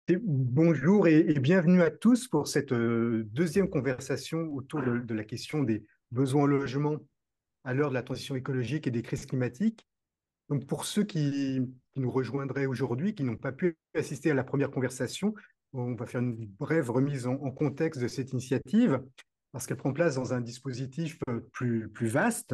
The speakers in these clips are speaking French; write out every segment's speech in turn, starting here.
Bonjour et bienvenue à tous pour cette deuxième conversation autour de la question des besoins en logement à l'heure de la transition écologique et des crises climatiques. Donc pour ceux qui nous rejoindraient aujourd'hui, qui n'ont pas pu assister à la première conversation, on va faire une brève remise en contexte de cette initiative parce qu'elle prend place dans un dispositif plus vaste.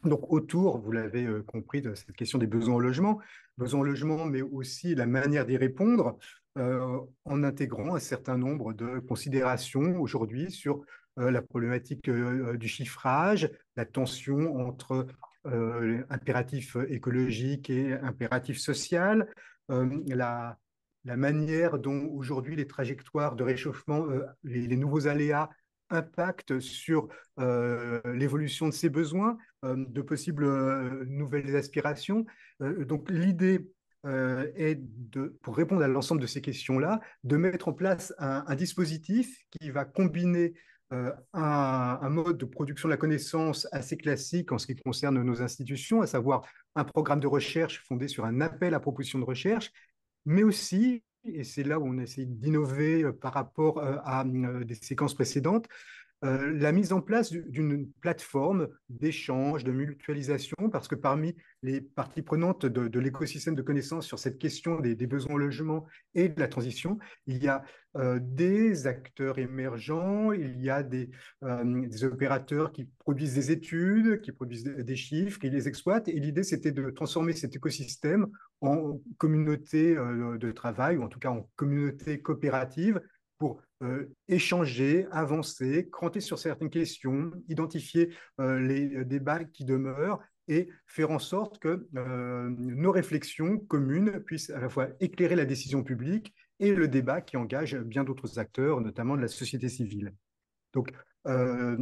Donc autour, vous l'avez compris, de cette question des besoins en logement, mais aussi la manière d'y répondre, en intégrant un certain nombre de considérations aujourd'hui sur la problématique du chiffrage, la tension entre impératif écologique et impératif social, la manière dont aujourd'hui les trajectoires de réchauffement, les nouveaux aléas impactent sur l'évolution de ces besoins, de possibles nouvelles aspirations. Donc l'idée est pour répondre à l'ensemble de ces questions-là, de mettre en place un dispositif qui va combiner un mode de production de la connaissance assez classique en ce qui concerne nos institutions, à savoir un programme de recherche fondé sur un appel à proposition de recherche, mais aussi, et c'est là où on essaie d'innover par rapport à des séquences précédentes, la mise en place d'une plateforme d'échange, de mutualisation, parce que parmi les parties prenantes de l'écosystème de connaissances sur cette question des besoins en logement et de la transition, il y a des acteurs émergents, il y a des opérateurs qui produisent des études, qui produisent des chiffres, qui les exploitent. Et l'idée, c'était de transformer cet écosystème en communauté de travail, ou en tout cas en communauté coopérative, pour échanger, avancer, cranter sur certaines questions, identifier les débats qui demeurent et faire en sorte que nos réflexions communes puissent à la fois éclairer la décision publique et le débat qui engage bien d'autres acteurs, notamment de la société civile. Donc, euh,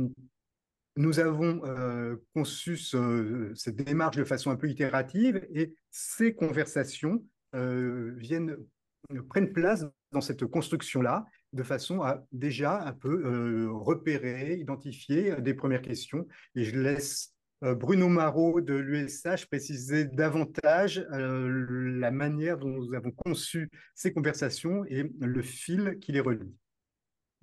nous avons conçu cette démarche de façon un peu itérative et ces conversations prennent place dans cette construction-là de façon à déjà un peu repérer, identifier des premières questions. Et je laisse Bruno Marot de l'USH préciser davantage la manière dont nous avons conçu ces conversations et le fil qui les relie.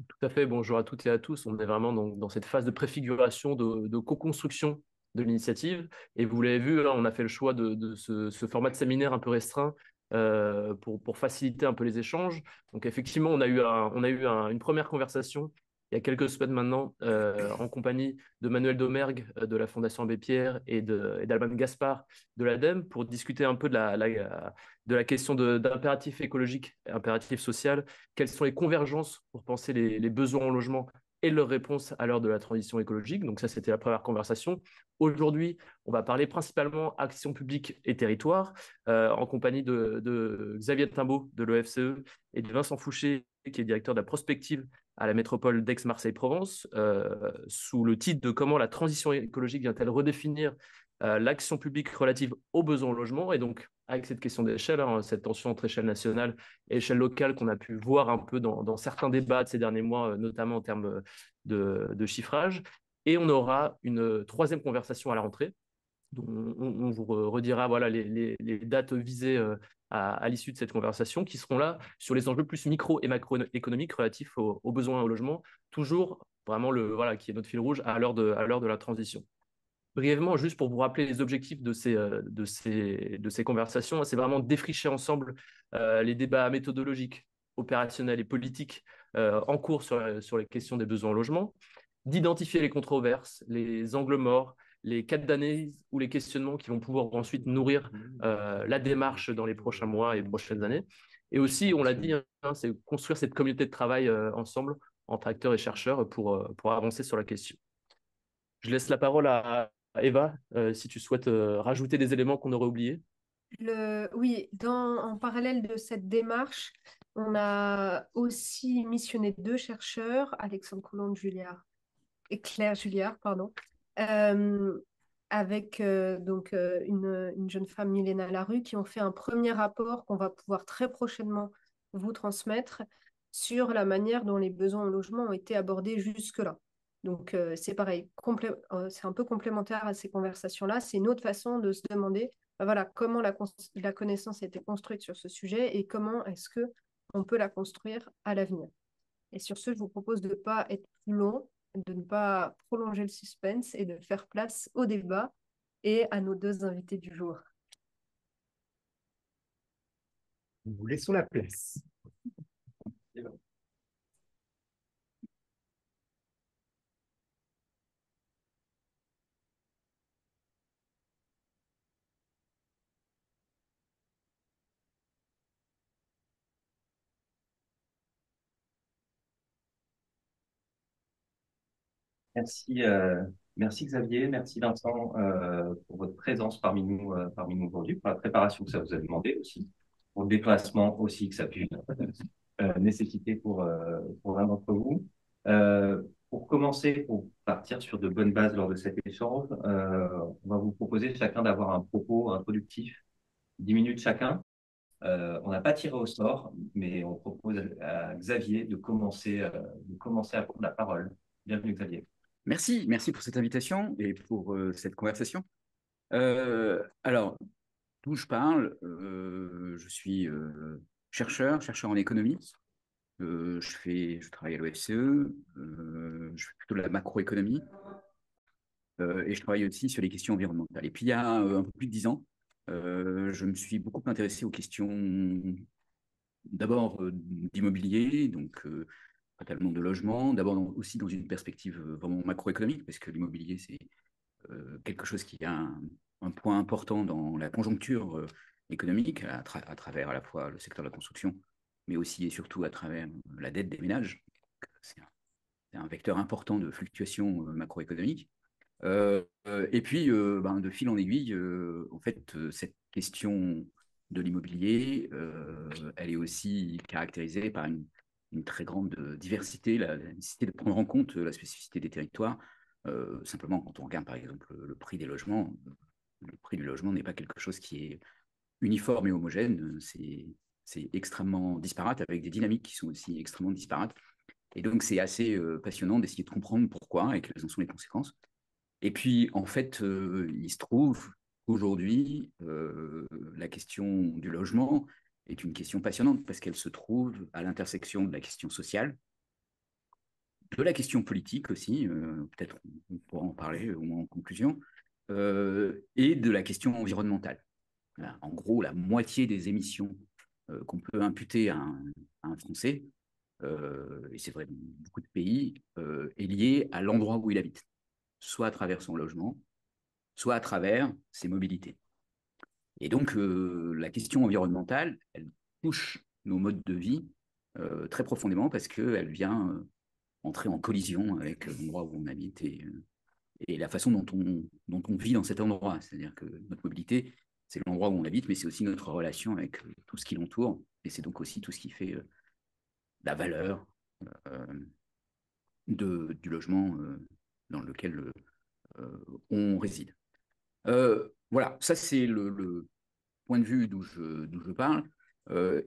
Tout à fait, bonjour à toutes et à tous. On est vraiment dans cette phase de préfiguration, de co-construction de l'initiative. Et vous l'avez vu, là, on a fait le choix de ce format de séminaire un peu restreint pour faciliter un peu les échanges. Donc effectivement, une première conversation il y a quelques semaines maintenant en compagnie de Manuel Domergue de la Fondation Abbé Pierre et d'Alban Gaspard de l'ADEME pour discuter un peu de la question d'impératif écologique et impératif social. Quelles sont les convergences pour penser les besoins en logement et leurs réponses à l'heure de la transition écologique. Donc ça, c'était la première conversation. Aujourd'hui, on va parler principalement action publique et territoire, en compagnie de Xavier Timbaud de l'OFCE et de Vincent Fouché, qui est directeur de la prospective à la métropole d'Aix-Marseille-Provence, sous le titre de comment la transition écologique vient-elle redéfinir l'action publique relative aux besoins en logement. Et donc, avec cette question d'échelle, hein, cette tension entre échelle nationale et échelle locale qu'on a pu voir un peu dans certains débats de ces derniers mois, notamment en termes de chiffrage. Et on aura une troisième conversation à la rentrée. Donc, on vous redira voilà, les dates visées à l'issue de cette conversation qui seront là sur les enjeux plus micro et macroéconomiques relatifs aux besoins au logement, toujours vraiment voilà, qui est notre fil rouge à l'heure de la transition. Brièvement, juste pour vous rappeler les objectifs de ces conversations, c'est vraiment de défricher ensemble les débats méthodologiques, opérationnels et politiques en cours sur les questions des besoins en logement, d'identifier les controverses, les angles morts, les cas d'analyse ou les questionnements qui vont pouvoir ensuite nourrir la démarche dans les prochains mois et prochaines années. Et aussi, on l'a dit, hein, c'est construire cette communauté de travail ensemble entre acteurs et chercheurs pour avancer sur la question. Je laisse la parole à Eva, si tu souhaites rajouter des éléments qu'on aurait oubliés. Oui, en parallèle de cette démarche, on a aussi missionné deux chercheurs, Alexandre Coulombe Julliard et Claire Julliard, pardon, euh, avec une jeune femme, Milena Larue, qui ont fait un premier rapport qu'on va pouvoir très prochainement vous transmettre sur la manière dont les besoins en logement ont été abordés jusque-là. Donc, c'est pareil, c'est un peu complémentaire à ces conversations-là. C'est une autre façon de se demander voilà, comment la connaissance a été construite sur ce sujet et comment est-ce que on peut la construire à l'avenir. Et sur ce, je vous propose de ne pas être plus long, de ne pas prolonger le suspense et de faire place au débat et à nos deux invités du jour. Nous vous laissons la place. Merci, merci Xavier, merci Vincent pour votre présence parmi nous aujourd'hui, pour la préparation que ça vous a demandé aussi, pour le déplacement aussi que ça a pu nécessiter pour l'un d'entre vous. Pour commencer, pour partir sur de bonnes bases lors de cet échange, on va vous proposer chacun d'avoir un propos introductif, 10 minutes chacun. On n'a pas tiré au sort, mais on propose à Xavier de commencer à prendre la parole. Bienvenue Xavier. Merci pour cette invitation et pour cette conversation. Alors, d'où je parle, je suis chercheur en économie. Je travaille à l'OFCE, je fais plutôt de la macroéconomie et je travaille aussi sur les questions environnementales. Et puis, il y a un peu plus de 10 ans, je me suis beaucoup intéressé aux questions d'abord d'immobilier, donc totalement de logement, d'abord aussi dans une perspective vraiment macroéconomique, parce que l'immobilier, c'est quelque chose qui a un point important dans la conjoncture économique, à travers à la fois le secteur de la construction, mais aussi et surtout à travers la dette des ménages. C'est un vecteur important de fluctuation macroéconomique. Et puis, de fil en aiguille, en fait, cette question de l'immobilier, elle est aussi caractérisée par une très grande diversité, la nécessité de prendre en compte la spécificité des territoires. Simplement, quand on regarde par exemple le prix des logements, le prix du logement n'est pas quelque chose qui est uniforme et homogène, c'est extrêmement disparate, avec des dynamiques qui sont aussi extrêmement disparates. Et donc, c'est assez passionnant d'essayer de comprendre pourquoi et quelles en sont les conséquences. Et puis, en fait, il se trouve qu'aujourd'hui, la question du logement est une question passionnante parce qu'elle se trouve à l'intersection de la question sociale, de la question politique aussi, peut-être on pourra en parler au moins en conclusion, et de la question environnementale. Voilà. En gros, la moitié des émissions qu'on peut imputer à un Français, et c'est vrai dans beaucoup de pays, est liée à l'endroit où il habite, soit à travers son logement, soit à travers ses mobilités. Et donc, la question environnementale, elle touche nos modes de vie très profondément parce qu'elle vient entrer en collision avec l'endroit où on habite et la façon dont on vit dans cet endroit. C'est-à-dire que notre mobilité, c'est l'endroit où on habite, mais c'est aussi notre relation avec tout ce qui l'entoure. Et c'est donc aussi tout ce qui fait la valeur du logement dans lequel on réside. Voilà, ça c'est le point de vue d'où je parle.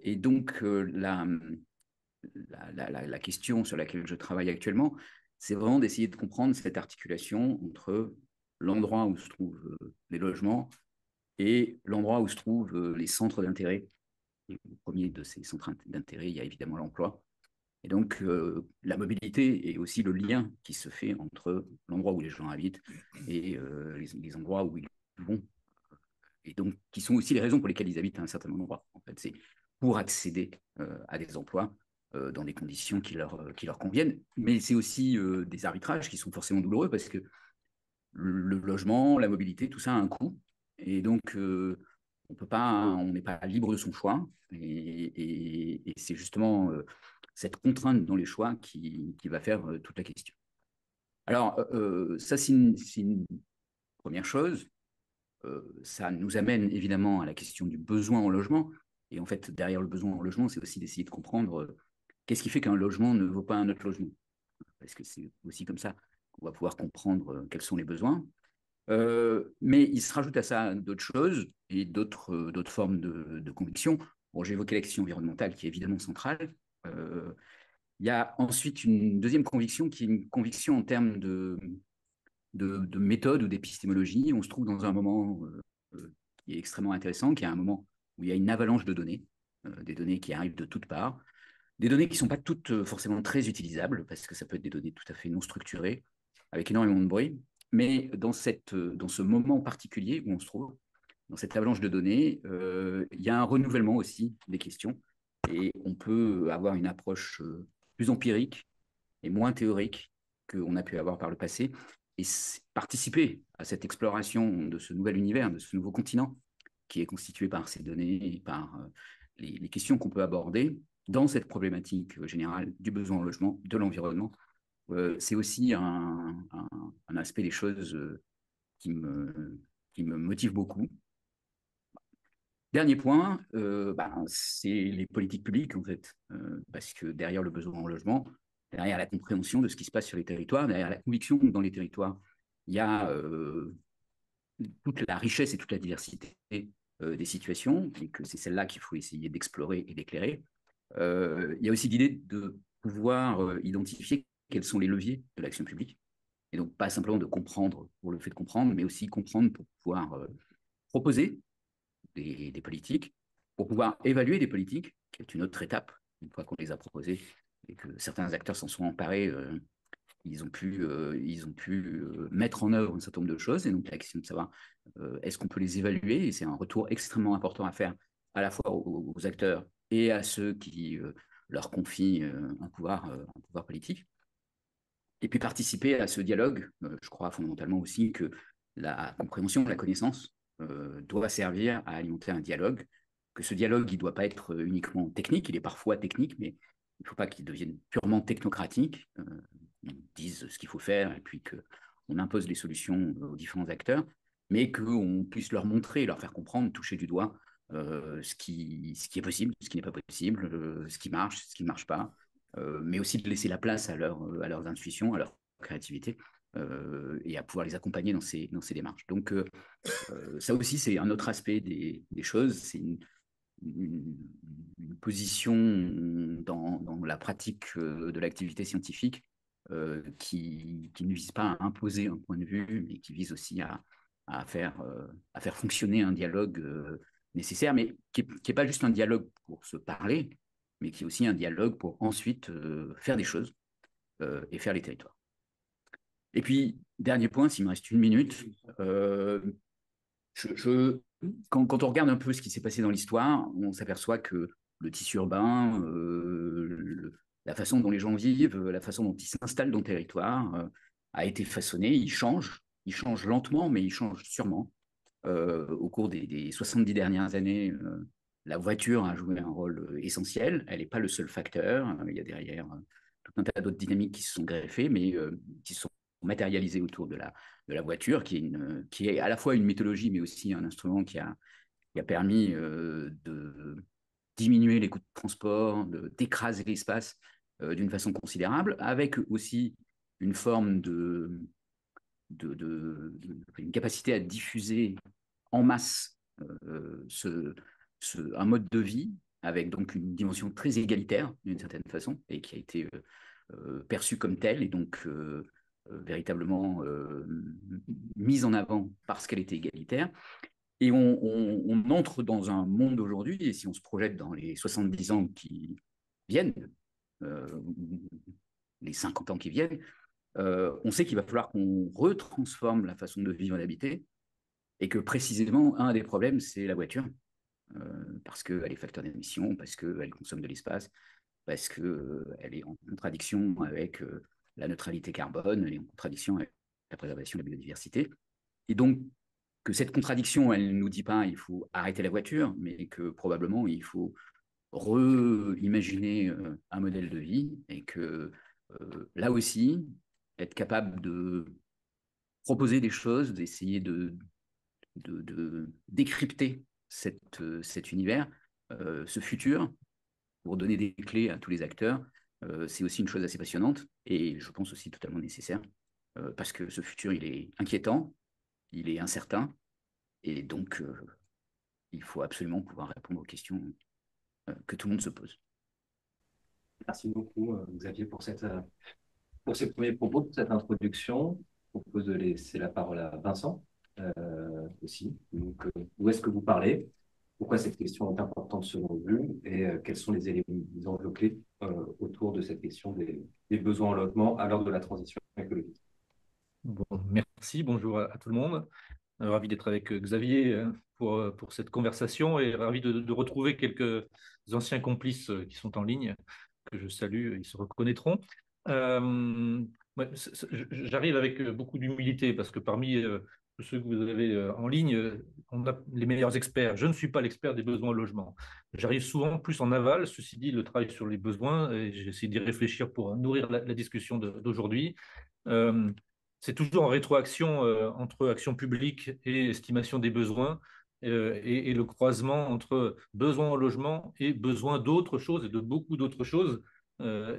Et donc, la question sur laquelle je travaille actuellement, c'est vraiment d'essayer de comprendre cette articulation entre l'endroit où se trouvent les logements et l'endroit où se trouvent les centres d'intérêt. Et au premier de ces centres d'intérêt, il y a évidemment l'emploi. Et donc, la mobilité est aussi le lien qui se fait entre l'endroit où les gens habitent et les endroits où ils vont. Et donc, qui sont aussi les raisons pour lesquelles ils habitent à un certain endroit. En fait, c'est pour accéder à des emplois dans des conditions qui leur conviennent. Mais c'est aussi des arbitrages qui sont forcément douloureux parce que le logement, la mobilité, tout ça a un coût. Et donc, on n'est pas libre de son choix. Et c'est justement cette contrainte dans les choix qui va faire toute la question. Alors, ça, c'est une première chose. Ça nous amène évidemment à la question du besoin en logement. Et en fait, derrière le besoin en logement, c'est aussi d'essayer de comprendre qu'est-ce qui fait qu'un logement ne vaut pas un autre logement. Parce que c'est aussi comme ça qu'on va pouvoir comprendre quels sont les besoins. Mais il se rajoute à ça d'autres choses et d'autres formes de conviction. Bon, j'ai évoqué la question environnementale qui est évidemment centrale. Il y a ensuite une deuxième conviction qui est une conviction en termes de méthode ou d'épistémologie. On se trouve dans un moment qui est extrêmement intéressant, qui est un moment où il y a une avalanche de données, des données qui arrivent de toutes parts, Des données qui ne sont pas toutes forcément très utilisables, parce que ça peut être des données tout à fait non structurées, avec énormément de bruit. Mais dans ce moment particulier où on se trouve, dans cette avalanche de données, il y a un renouvellement aussi des questions. Et on peut avoir une approche plus empirique et moins théorique qu'on a pu avoir par le passé, et participer à cette exploration de ce nouvel univers, de ce nouveau continent, qui est constitué par ces données et par les questions qu'on peut aborder dans cette problématique générale du besoin en logement, de l'environnement. C'est aussi un aspect des choses qui me motive beaucoup. Dernier point, c'est les politiques publiques, en fait, parce que derrière le besoin en logement, derrière la compréhension de ce qui se passe sur les territoires, derrière la conviction que dans les territoires, il y a toute la richesse et toute la diversité des situations, et que c'est celle-là qu'il faut essayer d'explorer et d'éclairer. Il y a aussi l'idée de pouvoir identifier quels sont les leviers de l'action publique, et donc pas simplement de comprendre pour le fait de comprendre, mais aussi comprendre pour pouvoir proposer des politiques, pour pouvoir évaluer des politiques, qui est une autre étape, une fois qu'on les a proposées et que certains acteurs s'en sont emparés, ils ont pu mettre en œuvre un certain nombre de choses. Et donc la question de savoir est-ce qu'on peut les évaluer, et c'est un retour extrêmement important à faire à la fois aux acteurs et à ceux qui leur confient un pouvoir politique. Et puis participer à ce dialogue, je crois fondamentalement aussi que la compréhension, la connaissance doit servir à alimenter un dialogue, que ce dialogue, il ne doit pas être uniquement technique, il est parfois technique, mais il ne faut pas qu'il devienne purement technocratique, qu'on dise ce qu'il faut faire et puis qu'on impose les solutions aux différents acteurs, mais qu'on puisse leur montrer, leur faire comprendre, toucher du doigt ce qui est possible, ce qui n'est pas possible, ce qui marche, ce qui ne marche pas, mais aussi de laisser la place à leurs intuitions, à leur créativité, et à pouvoir les accompagner dans ces démarches. Donc, ça aussi, c'est un autre aspect des choses. C'est une position dans la pratique de l'activité scientifique qui ne vise pas à imposer un point de vue, mais qui vise aussi à faire fonctionner un dialogue nécessaire, mais qui n'est pas juste un dialogue pour se parler, mais qui est aussi un dialogue pour ensuite faire des choses et faire les territoires. Et puis, dernier point, s'il me reste une minute, quand on regarde un peu ce qui s'est passé dans l'histoire, on s'aperçoit que le tissu urbain, la façon dont les gens vivent, la façon dont ils s'installent dans le territoire a été façonné, il change lentement, mais il change sûrement. Au cours des 70 dernières années, la voiture a joué un rôle essentiel. Elle n'est pas le seul facteur. Il y a derrière tout un tas d'autres dynamiques qui se sont greffées, mais qui sont matérialisées autour de la voiture, qui est à la fois une mythologie, mais aussi un instrument qui a permis de diminuer les coûts de transport, d'écraser l'espace d'une façon considérable, avec aussi une forme une capacité à diffuser en masse un mode de vie avec donc une dimension très égalitaire d'une certaine façon et qui a été perçue comme telle et donc véritablement mise en avant parce qu'elle était égalitaire. Et on entre dans un monde aujourd'hui, et si on se projette dans les 70 ans qui viennent, les 50 ans qui viennent, on sait qu'il va falloir qu'on retransforme la façon de vivre et d'habiter, et que précisément, un des problèmes, c'est la voiture, parce qu'elle est facteur d'émission, parce qu'elle consomme de l'espace, parce qu'elle est en contradiction avec la neutralité carbone, elle est en contradiction avec la préservation de la biodiversité. Et donc, que cette contradiction, elle ne nous dit pas il faut arrêter la voiture, mais que probablement il faut reimaginer un modèle de vie et que là aussi, être capable de proposer des choses, d'essayer de décrypter cet univers, ce futur, pour donner des clés à tous les acteurs, c'est aussi une chose assez passionnante et je pense aussi totalement nécessaire, parce que ce futur, il est inquiétant, il est incertain, et donc il faut absolument pouvoir répondre aux questions que tout le monde se pose. Merci beaucoup, Xavier, pour ces premiers propos, pour cette introduction. Je propose de laisser la parole à Vincent aussi. Donc, où est-ce que vous parlez? Pourquoi cette question est importante selon vous et quels sont les éléments, les enjeux clés autour de cette question des besoins en logement à l'heure de la transition écologique? Bon, merci, bonjour à tout le monde. Ravi d'être avec Xavier pour cette conversation et ravi de retrouver quelques anciens complices qui sont en ligne, que je salue, ils se reconnaîtront. Ouais, j'arrive avec beaucoup d'humilité parce que parmi tous ceux que vous avez en ligne, on a les meilleurs experts. Je ne suis pas l'expert des besoins en logement. J'arrive souvent plus en aval, ceci dit, le travail sur les besoins, et j'essaie d'y réfléchir pour nourrir la discussion d'aujourd'hui. Euh, c'est toujours en rétroaction entre action publique et estimation des besoins et le croisement entre besoin en logement et besoin d'autres choses et de beaucoup d'autres choses.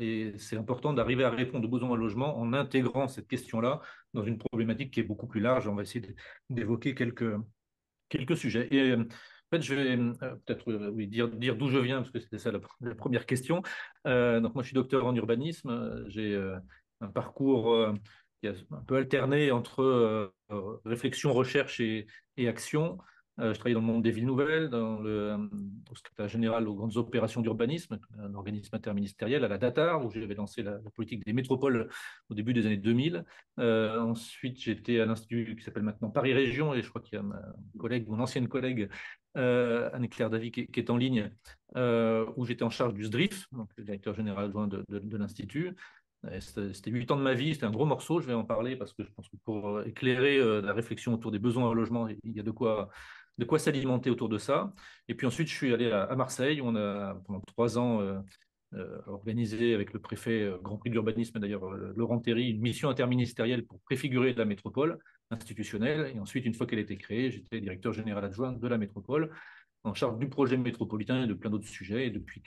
Et c'est important d'arriver à répondre aux besoins en logement en intégrant cette question-là dans une problématique qui est beaucoup plus large. On va essayer d'évoquer quelques sujets. Et en fait, je vais peut-être oui, dire d'où je viens, parce que c'était ça la première question. Donc moi, je suis docteur en urbanisme. J'ai un parcours qui a un peu alterné entre réflexion, recherche et action. Je travaille dans le monde des villes nouvelles, au secrétaire général aux grandes opérations d'urbanisme, un organisme interministériel à la DATAR, où j'avais lancé la politique des métropoles au début des années 2000. Ensuite, j'étais à l'Institut qui s'appelle maintenant Paris Région, et je crois qu'il y a mon ancienne collègue Anne-Claire Davy qui est en ligne, où j'étais en charge du SDRIF, donc le directeur général adjoint de l'Institut. C'était 8 ans de ma vie, c'était un gros morceau, je vais en parler parce que je pense que pour éclairer la réflexion autour des besoins en logement, il y a de quoi s'alimenter autour de ça. Et puis ensuite, je suis allé à Marseille, où on a pendant 3 ans organisé avec le préfet Grand Prix de l'urbanisme, d'ailleurs Laurent Théry, une mission interministérielle pour préfigurer la métropole institutionnelle. Et ensuite, une fois qu'elle a été créée, j'étais directeur général adjoint de la métropole, en charge du projet métropolitain et de plein d'autres sujets. Et depuis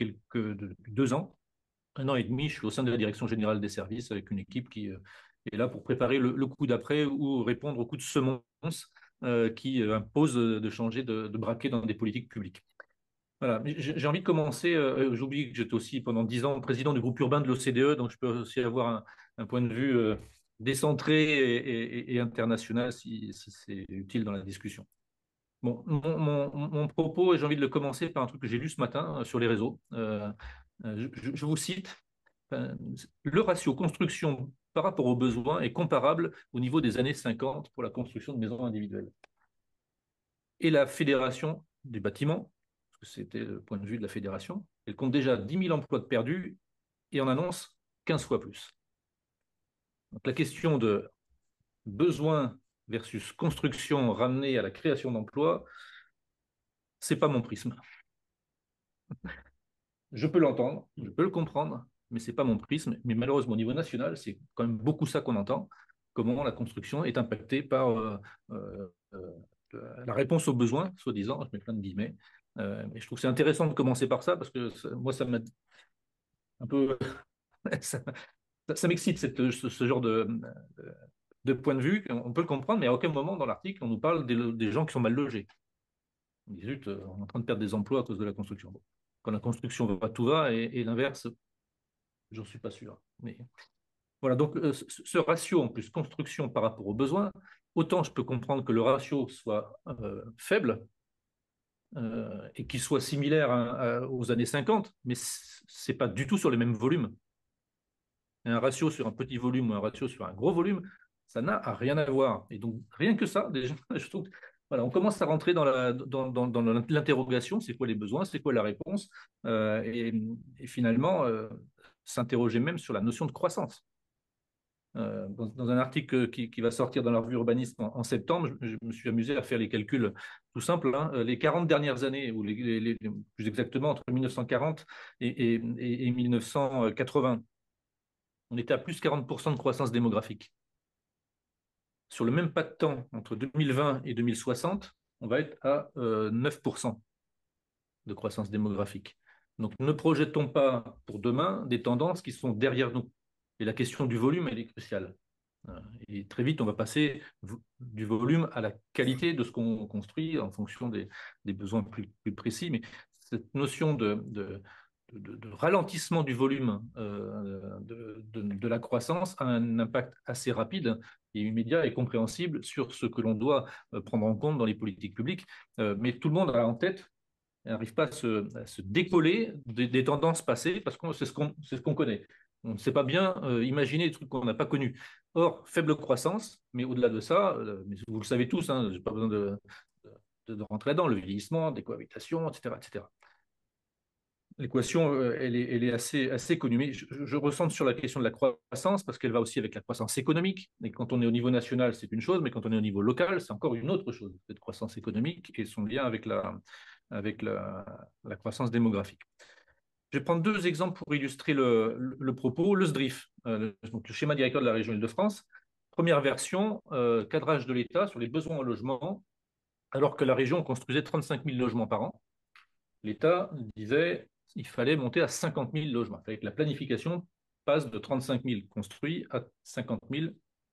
2 ans, 1 an et demi, je suis au sein de la direction générale des services avec une équipe qui est là pour préparer le coup d'après ou répondre au coup de semonce qui impose de changer de braquet dans des politiques publiques. Voilà, j'ai envie de commencer. J'oublie que j'étais aussi pendant 10 ans président du groupe urbain de l'OCDE, donc je peux aussi avoir un point de vue décentré et international si c'est utile dans la discussion. Bon, mon propos, et j'ai envie de le commencer par un truc que j'ai lu ce matin sur les réseaux. Je vous cite, le ratio construction par rapport aux besoins est comparable au niveau des années 50 pour la construction de maisons individuelles. Et la Fédération du bâtiment, parce que c'était le point de vue de la Fédération, elle compte déjà 10 000 emplois de perdus et en annonce 15 fois plus. Donc la question de besoin versus construction ramenée à la création d'emplois, c'est pas mon prisme. Je peux l'entendre, je peux le comprendre, mais c'est pas mon prisme. Mais malheureusement, au niveau national, c'est quand même beaucoup ça qu'on entend, comment la construction est impactée par la réponse aux besoins, soi-disant, je mets plein de guillemets. Et je trouve que c'est intéressant de commencer par ça, parce que moi, ça m'a un peu... ça m'excite ce genre de point de vue. On peut le comprendre, mais à aucun moment dans l'article, on nous parle des gens qui sont mal logés. On dit, zut, on est en train de perdre des emplois à cause de la construction. Bon. Quand la construction va, tout va, et l'inverse, j'en suis pas sûr. Mais voilà, donc ce ratio en plus construction par rapport aux besoins, autant je peux comprendre que le ratio soit faible et qu'il soit similaire aux années 50, mais c'est pas du tout sur les mêmes volumes. Un ratio sur un petit volume ou un ratio sur un gros volume, ça n'a rien à voir. Et donc rien que ça, déjà, je trouve voilà, on commence à rentrer dans l'interrogation, c'est quoi les besoins, c'est quoi la réponse, et finalement s'interroger même sur la notion de croissance. Dans un article qui va sortir dans la revue Urbanisme en septembre, je me suis amusé à faire les calculs tout simples. Hein. Les 40 dernières années, ou plus exactement entre 1940 et 1980, on était à plus 40% de croissance démographique. Sur le même pas de temps, entre 2020 et 2060, on va être à 9% de croissance démographique. Donc ne projetons pas pour demain des tendances qui sont derrière nous. Et la question du volume, elle est cruciale. Et très vite, on va passer du volume à la qualité de ce qu'on construit en fonction des besoins plus précis. Mais cette notion de ralentissement du volume de la croissance a un impact assez rapide et immédiat et compréhensible sur ce que l'on doit prendre en compte dans les politiques publiques. Mais tout le monde a en tête elle n'arrive pas à se décoller des tendances passées parce que c'est ce qu'on connaît. On ne sait pas bien imaginer des trucs qu'on n'a pas connus. Or, faible croissance, mais au-delà de ça, mais vous le savez tous, hein, je n'ai pas besoin de rentrer là-dedans, le vieillissement, décohabitation, etc., etc. L'équation, elle est assez connue. Mais je ressens sur la question de la croissance, parce qu'elle va aussi avec la croissance économique. Et quand on est au niveau national, c'est une chose, mais quand on est au niveau local, c'est encore une autre chose, cette croissance économique et son lien avec la croissance démographique. Je vais prendre deux exemples pour illustrer le propos. Le SDRIF, donc le schéma directeur de la région Île-de-France. Première version, cadrage de l'État sur les besoins en logement, alors que la région construisait 35 000 logements par an. L'État disait qu'il fallait monter à 50 000 logements. Il fallait que la planification passe de 35 000 construits à 50 000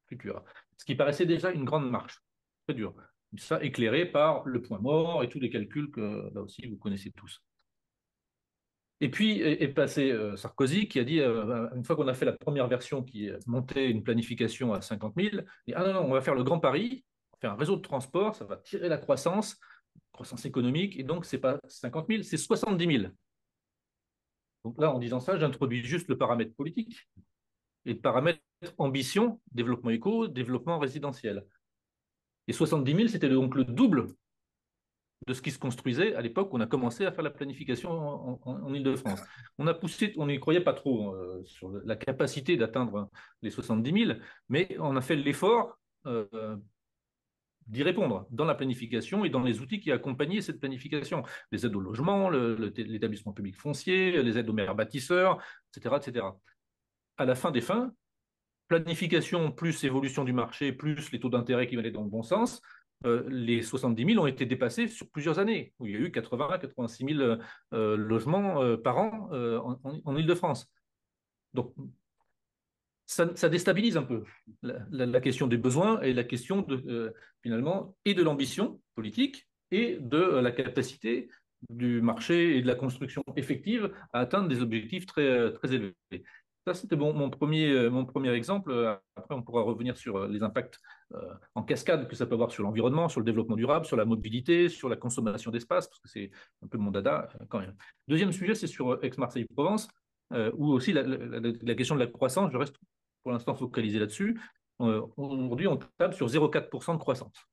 futurs. Ce qui paraissait déjà une grande marche, très dur. Ça éclairé par le point mort et tous les calculs que, là aussi, vous connaissez tous. Et puis est passé Sarkozy qui a dit, une fois qu'on a fait la première version qui montait une planification à 50 000, il dit, ah non, on va faire le grand pari, on va faire un réseau de transport, ça va tirer la croissance économique, et donc ce n'est pas 50 000, c'est 70 000. Donc là, en disant ça, j'introduis juste le paramètre politique et le paramètre ambition, développement éco, développement résidentiel. Et 70 000, c'était donc le double de ce qui se construisait à l'époque où on a commencé à faire la planification en Île-de-France. On a poussé, on n'y croyait pas trop sur la capacité d'atteindre les 70 000, mais on a fait l'effort d'y répondre dans la planification et dans les outils qui accompagnaient cette planification. Les aides au logement, l'établissement public foncier, les aides aux maires bâtisseurs, etc., etc. À la fin des fins, planification plus évolution du marché, plus les taux d'intérêt qui allaient dans le bon sens, les 70 000 ont été dépassés sur plusieurs années, où il y a eu 80 86 000 logements par an en Île-de-France. Donc, ça déstabilise un peu la question des besoins et la question finalement et de l'ambition politique et de la capacité du marché et de la construction effective à atteindre des objectifs très, très élevés. Ça, c'était mon premier exemple. Après, on pourra revenir sur les impacts en cascade que ça peut avoir sur l'environnement, sur le développement durable, sur la mobilité, sur la consommation d'espace, parce que c'est un peu mon dada quand même. Deuxième sujet, c'est sur Aix-Marseille-Provence, où aussi la question de la croissance, je reste pour l'instant focalisé là-dessus. Aujourd'hui, on tape sur 0,4% de croissance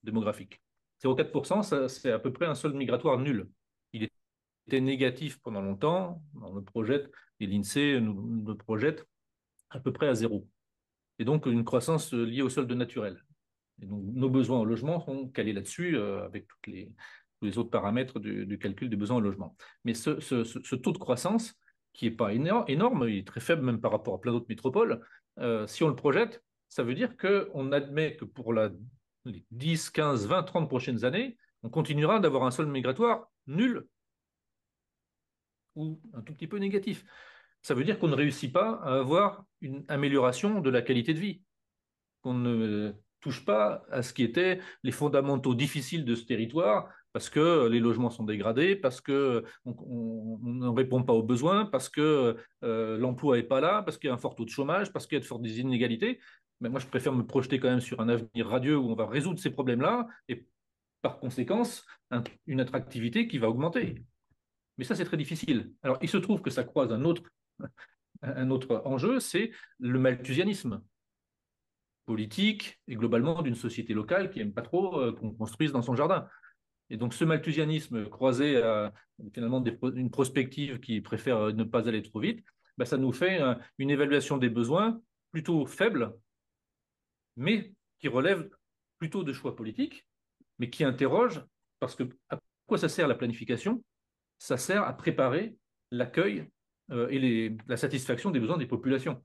démographique. 0,4%, c'est à peu près un solde migratoire nul. Il était négatif pendant longtemps, on le projette, et l'INSEE nous le projette à peu près à zéro. Et donc, une croissance liée au solde naturel. Et donc, nos besoins en logement sont calés là-dessus, avec tous les autres paramètres du calcul des besoins en logement. Mais ce taux de croissance, qui n'est pas énorme, il est très faible même par rapport à plein d'autres métropoles, si on le projette, ça veut dire qu'on admet que pour les 10, 15, 20, 30 prochaines années, on continuera d'avoir un solde migratoire nul ou un tout petit peu négatif. Ça veut dire qu'on ne réussit pas à avoir une amélioration de la qualité de vie, qu'on ne touche pas à ce qui étaient les fondamentaux difficiles de ce territoire, parce que les logements sont dégradés, parce qu'on ne répond pas aux besoins, parce que l'emploi n'est pas là, parce qu'il y a un fort taux de chômage, parce qu'il y a de fortes inégalités. Mais moi, je préfère me projeter quand même sur un avenir radieux où on va résoudre ces problèmes-là et par conséquence, une attractivité qui va augmenter. Mais ça, c'est très difficile. Alors, il se trouve que ça croise un autre enjeu, c'est le malthusianisme politique et globalement d'une société locale qui n'aime pas trop qu'on construise dans son jardin. Et donc ce malthusianisme croisé à finalement une prospective qui préfère ne pas aller trop vite, ça nous fait une évaluation des besoins plutôt faible, mais qui relève plutôt de choix politiques, mais qui interroge, parce que à quoi ça sert la planification? Ça sert à préparer l'accueil et la satisfaction des besoins des populations.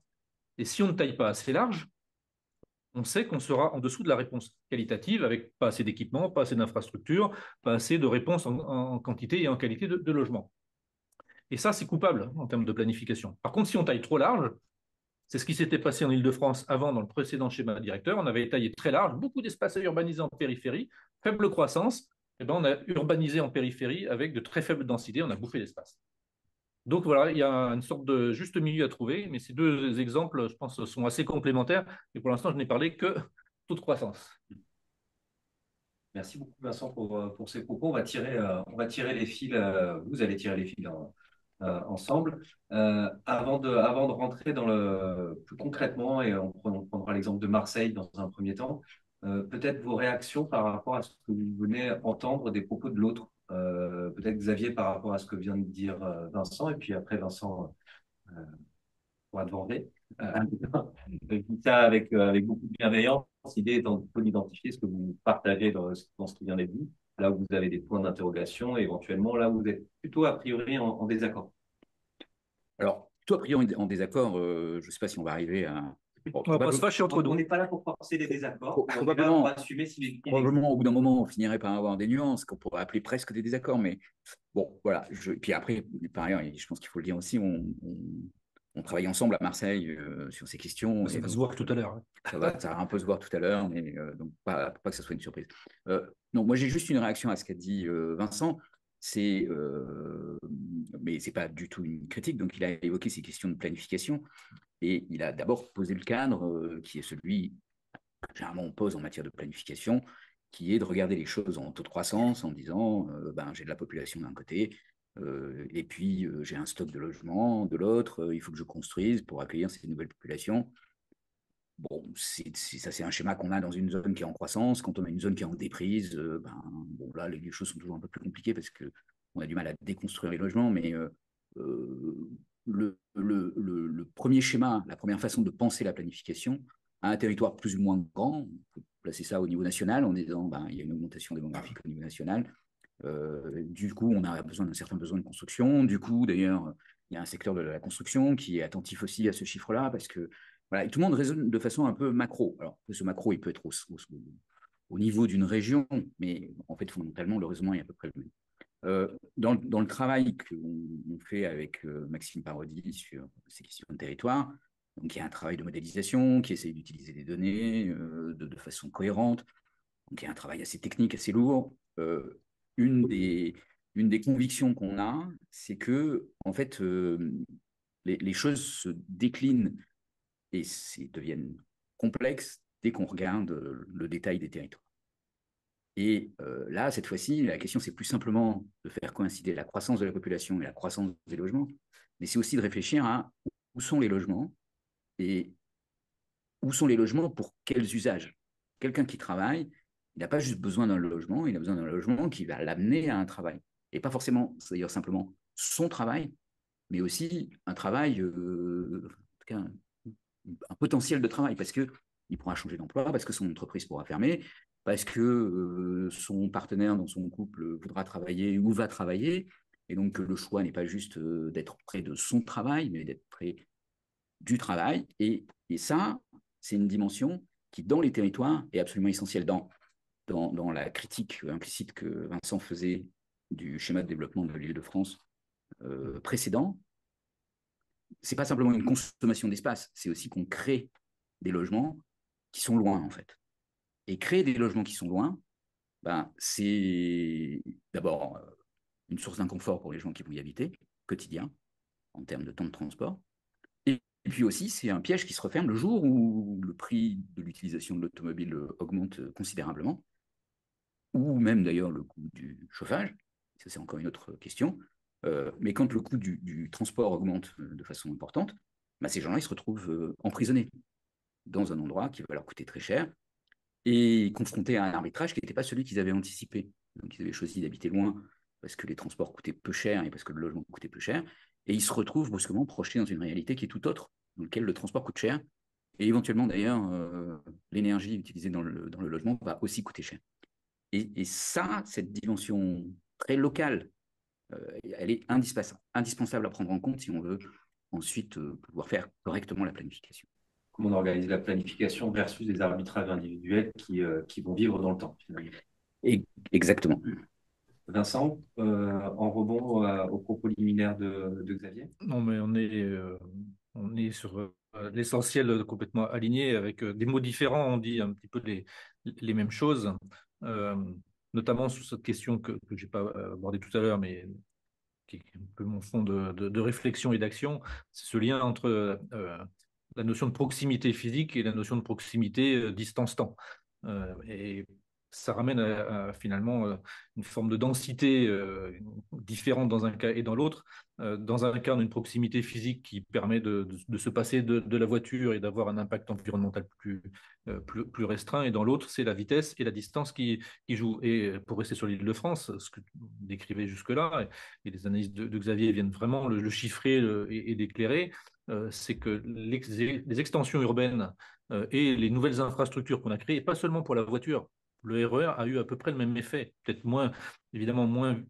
Et si on ne taille pas assez large, on sait qu'on sera en dessous de la réponse qualitative avec pas assez d'équipements, pas assez d'infrastructures, pas assez de réponses en quantité et en qualité de logement. Et ça, c'est coupable en termes de planification. Par contre, si on taille trop large, c'est ce qui s'était passé en Île-de-France avant dans le précédent schéma directeur, on avait taillé très large, beaucoup d'espaces à urbaniser en périphérie, faible croissance, et on a urbanisé en périphérie avec de très faibles densités, on a bouffé l'espace. Donc voilà, il y a une sorte de juste milieu à trouver, mais ces deux exemples, je pense, sont assez complémentaires. Et pour l'instant, je n'ai parlé que taux de croissance. Merci beaucoup, Vincent, pour ces propos. On va tirer les fils, vous allez tirer les fils ensemble. Avant de rentrer plus concrètement, et on prendra l'exemple de Marseille dans un premier temps, peut-être vos réactions par rapport à ce que vous venez entendre des propos de l'autre. Peut-être Xavier par rapport à ce que vient de dire Vincent, et puis après Vincent pourra demander. Je dis ça avec beaucoup de bienveillance. L'idée étant de d'identifier ce que vous partagez dans ce qui vient d'être dit, là où vous avez des points d'interrogation, et éventuellement là où vous êtes plutôt a priori en désaccord. Alors, toi, a priori, en désaccord, je ne sais pas si on va arriver à. On va pas se fâcher entre nous. On n'est pas là pour forcer les désaccords. Probablement, on va assumer si les probablement, au bout d'un moment, on finirait par avoir des nuances qu'on pourrait appeler presque des désaccords. Mais bon, voilà. Puis après, par ailleurs, je pense qu'il faut le dire aussi, on travaille ensemble à Marseille sur ces questions. Ça va se voir tout à l'heure. Ça va un peu se voir tout à l'heure, mais donc pas que ce soit une surprise. Non, moi j'ai juste une réaction à ce qu'a dit Vincent. Mais c'est pas du tout une critique. Donc il a évoqué ces questions de planification et il a d'abord posé le cadre qui est celui que généralement on pose en matière de planification, qui est de regarder les choses en taux de croissance en disant j'ai de la population d'un côté, et puis j'ai un stock de logements de l'autre, il faut que je construise pour accueillir ces nouvelles populations. Bon, ça c'est un schéma qu'on a dans une zone qui est en croissance. Quand on a une zone qui est en déprise, là les choses sont toujours un peu plus compliquées parce qu'on a du mal à déconstruire les logements, mais le premier schéma, la première façon de penser la planification, à un territoire plus ou moins grand, on peut placer ça au niveau national en disant il y a une augmentation démographique au niveau national. Du coup, on a besoin d'un certain besoin de construction. Du coup, d'ailleurs, il y a un secteur de la construction qui est attentif aussi à ce chiffre-là parce que voilà, tout le monde raisonne de façon un peu macro. Alors, ce macro, il peut être au niveau d'une région, mais en fait, fondamentalement, le raisonnement est à peu près le même. Dans le travail qu'on fait avec Maxime Parodi sur ces questions de territoire, donc il y a un travail de modélisation qui essaye d'utiliser des données de façon cohérente. Donc il y a un travail assez technique, assez lourd. Une des convictions qu'on a, c'est que en fait, les choses se déclinent et deviennent complexes dès qu'on regarde le détail des territoires. Et là, cette fois-ci, la question, c'est plus simplement de faire coïncider la croissance de la population et la croissance des logements, mais c'est aussi de réfléchir à où sont les logements et où sont les logements pour quels usages. Quelqu'un qui travaille, il n'a pas juste besoin d'un logement, il a besoin d'un logement qui va l'amener à un travail. Et pas forcément, c'est-à-dire simplement son travail, mais aussi un travail, en tout cas, un potentiel de travail, parce qu'il pourra changer d'emploi, parce que son entreprise pourra fermer, parce que son partenaire dans son couple voudra travailler ou va travailler, et donc le choix n'est pas juste d'être près de son travail, mais d'être près du travail. Et ça, c'est une dimension qui, dans les territoires, est absolument essentielle. Dans la critique implicite que Vincent faisait du schéma de développement de l'Île-de-France précédent, c'est pas simplement une consommation d'espace, c'est aussi qu'on crée des logements qui sont loin, en fait. Et créer des logements qui sont loin, c'est d'abord une source d'inconfort pour les gens qui vont y habiter, quotidien, en termes de temps de transport. Et puis aussi, c'est un piège qui se referme le jour où le prix de l'utilisation de l'automobile augmente considérablement, ou même d'ailleurs le coût du chauffage, ça c'est encore une autre question. Mais quand le coût du transport augmente de façon importante, ces gens-là, ils se retrouvent emprisonnés dans un endroit qui va leur coûter très cher et confrontés à un arbitrage qui n'était pas celui qu'ils avaient anticipé. Donc ils avaient choisi d'habiter loin parce que les transports coûtaient peu cher et parce que le logement coûtait peu cher, et ils se retrouvent brusquement projetés dans une réalité qui est tout autre, dans laquelle le transport coûte cher, et éventuellement d'ailleurs l'énergie utilisée dans le logement va aussi coûter cher. Et ça, cette dimension très locale, elle est indispensable à prendre en compte si on veut ensuite pouvoir faire correctement la planification. Comment on organise la planification versus les arbitrages individuels qui vont vivre dans le temps, finalement. Exactement. Vincent, en rebond au propos liminaire de Xavier. Non, mais on est sur l'essentiel complètement aligné avec des mots différents. On dit un petit peu les mêmes choses, notamment sur cette question que je n'ai pas abordée tout à l'heure, mais qui est un peu mon fond de réflexion et d'action. C'est ce lien entre la notion de proximité physique et la notion de proximité distance-temps. Et ça ramène finalement une forme de densité différente dans un cas et dans l'autre. Dans un cas, on a une proximité physique qui permet de se passer de la voiture et d'avoir un impact environnemental plus restreint. Et dans l'autre, c'est la vitesse et la distance qui jouent. Et pour rester sur l'Île-de-France, ce que vous décrivez jusque-là, et les analyses de Xavier viennent vraiment le chiffrer et l'éclairer, c'est que les extensions urbaines et les nouvelles infrastructures qu'on a créées, pas seulement pour la voiture, le RER a eu à peu près le même effet, peut-être moins, évidemment moins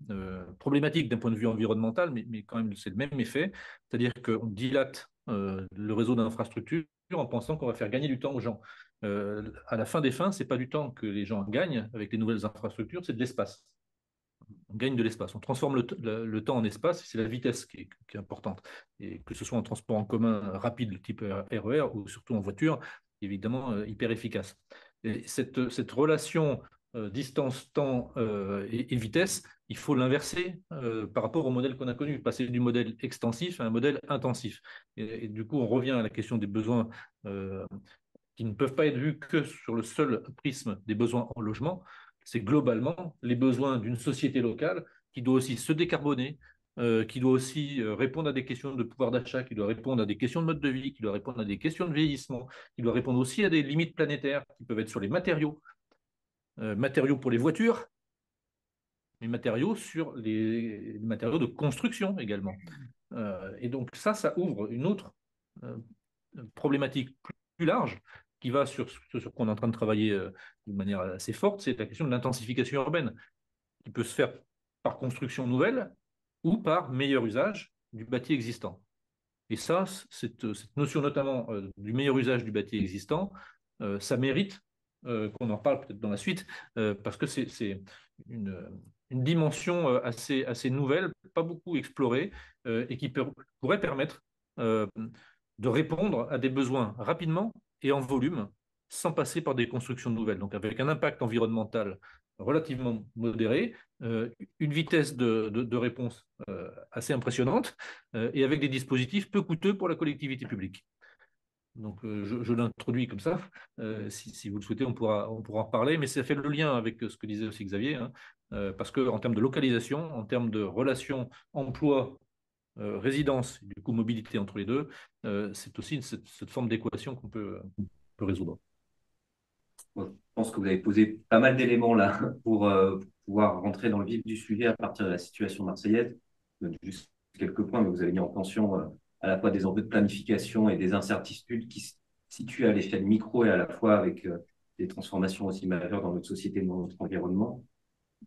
problématique d'un point de vue environnemental, mais quand même c'est le même effet, c'est-à-dire qu'on dilate le réseau d'infrastructures en pensant qu'on va faire gagner du temps aux gens. À la fin des fins, c'est pas du temps que les gens gagnent avec les nouvelles infrastructures, c'est de l'espace. On gagne de l'espace, on transforme le temps en espace, c'est la vitesse qui est importante. Et que ce soit en transport en commun rapide, type RER, ou surtout en voiture, évidemment hyper efficace. Et cette relation distance, temps et vitesse, il faut l'inverser par rapport au modèle qu'on a connu, passer du modèle extensif à un modèle intensif. Et du coup, on revient à la question des besoins qui ne peuvent pas être vus que sur le seul prisme des besoins en logement. C'est globalement les besoins d'une société locale qui doit aussi se décarboner, qui doit aussi répondre à des questions de pouvoir d'achat, qui doit répondre à des questions de mode de vie, qui doit répondre à des questions de vieillissement, qui doit répondre aussi à des limites planétaires qui peuvent être sur les matériaux, matériaux pour les voitures, mais matériaux sur les matériaux de construction également. Et donc ça ouvre une autre problématique plus large qui va sur ce sur quoi on est en train de travailler de manière assez forte, c'est la question de l'intensification urbaine, qui peut se faire par construction nouvelle ou par meilleur usage du bâti existant. Et ça, cette notion notamment du meilleur usage du bâti existant, ça mérite qu'on en parle peut-être dans la suite, parce que c'est une dimension assez nouvelle, pas beaucoup explorée, et qui pourrait permettre de répondre à des besoins rapidement et en volume, sans passer par des constructions nouvelles. Donc avec un impact environnemental relativement modéré, une vitesse de réponse assez impressionnante, et avec des dispositifs peu coûteux pour la collectivité publique. Donc je l'introduis comme ça. Si vous le souhaitez, on pourra en reparler, mais ça fait le lien avec ce que disait aussi Xavier, hein, parce qu'en termes de localisation, en termes de relations emploi, résidence, du coup mobilité entre les deux, c'est aussi cette forme d'équation qu'on peut résoudre. Je pense que vous avez posé pas mal d'éléments là pour pouvoir rentrer dans le vif du sujet à partir de la situation marseillaise. Juste quelques points, mais vous avez mis en tension à la fois des enjeux de planification et des incertitudes qui se situent à l'échelle micro et à la fois avec des transformations aussi majeures dans notre société et dans notre environnement.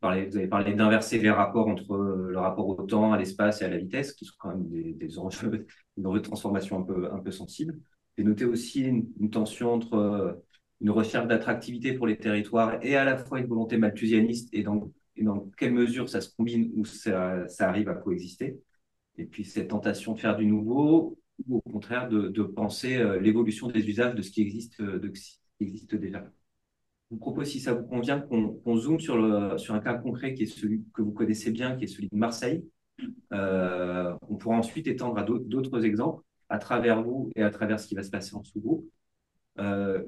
Vous avez parlé d'inverser les rapports entre le rapport au temps, à l'espace et à la vitesse, qui sont quand même des enjeux de transformation un peu sensibles. J'ai noté aussi une tension entre une recherche d'attractivité pour les territoires et à la fois une volonté malthusianiste et dans quelle mesure ça se combine ou ça arrive à coexister. Et puis cette tentation de faire du nouveau ou au contraire de penser l'évolution des usages de ce qui existe déjà. Je vous propose, si ça vous convient, qu'on zoome sur un cas concret qui est celui que vous connaissez bien, qui est celui de Marseille. On pourra ensuite étendre à d'autres exemples à travers vous et à travers ce qui va se passer en sous-groupe.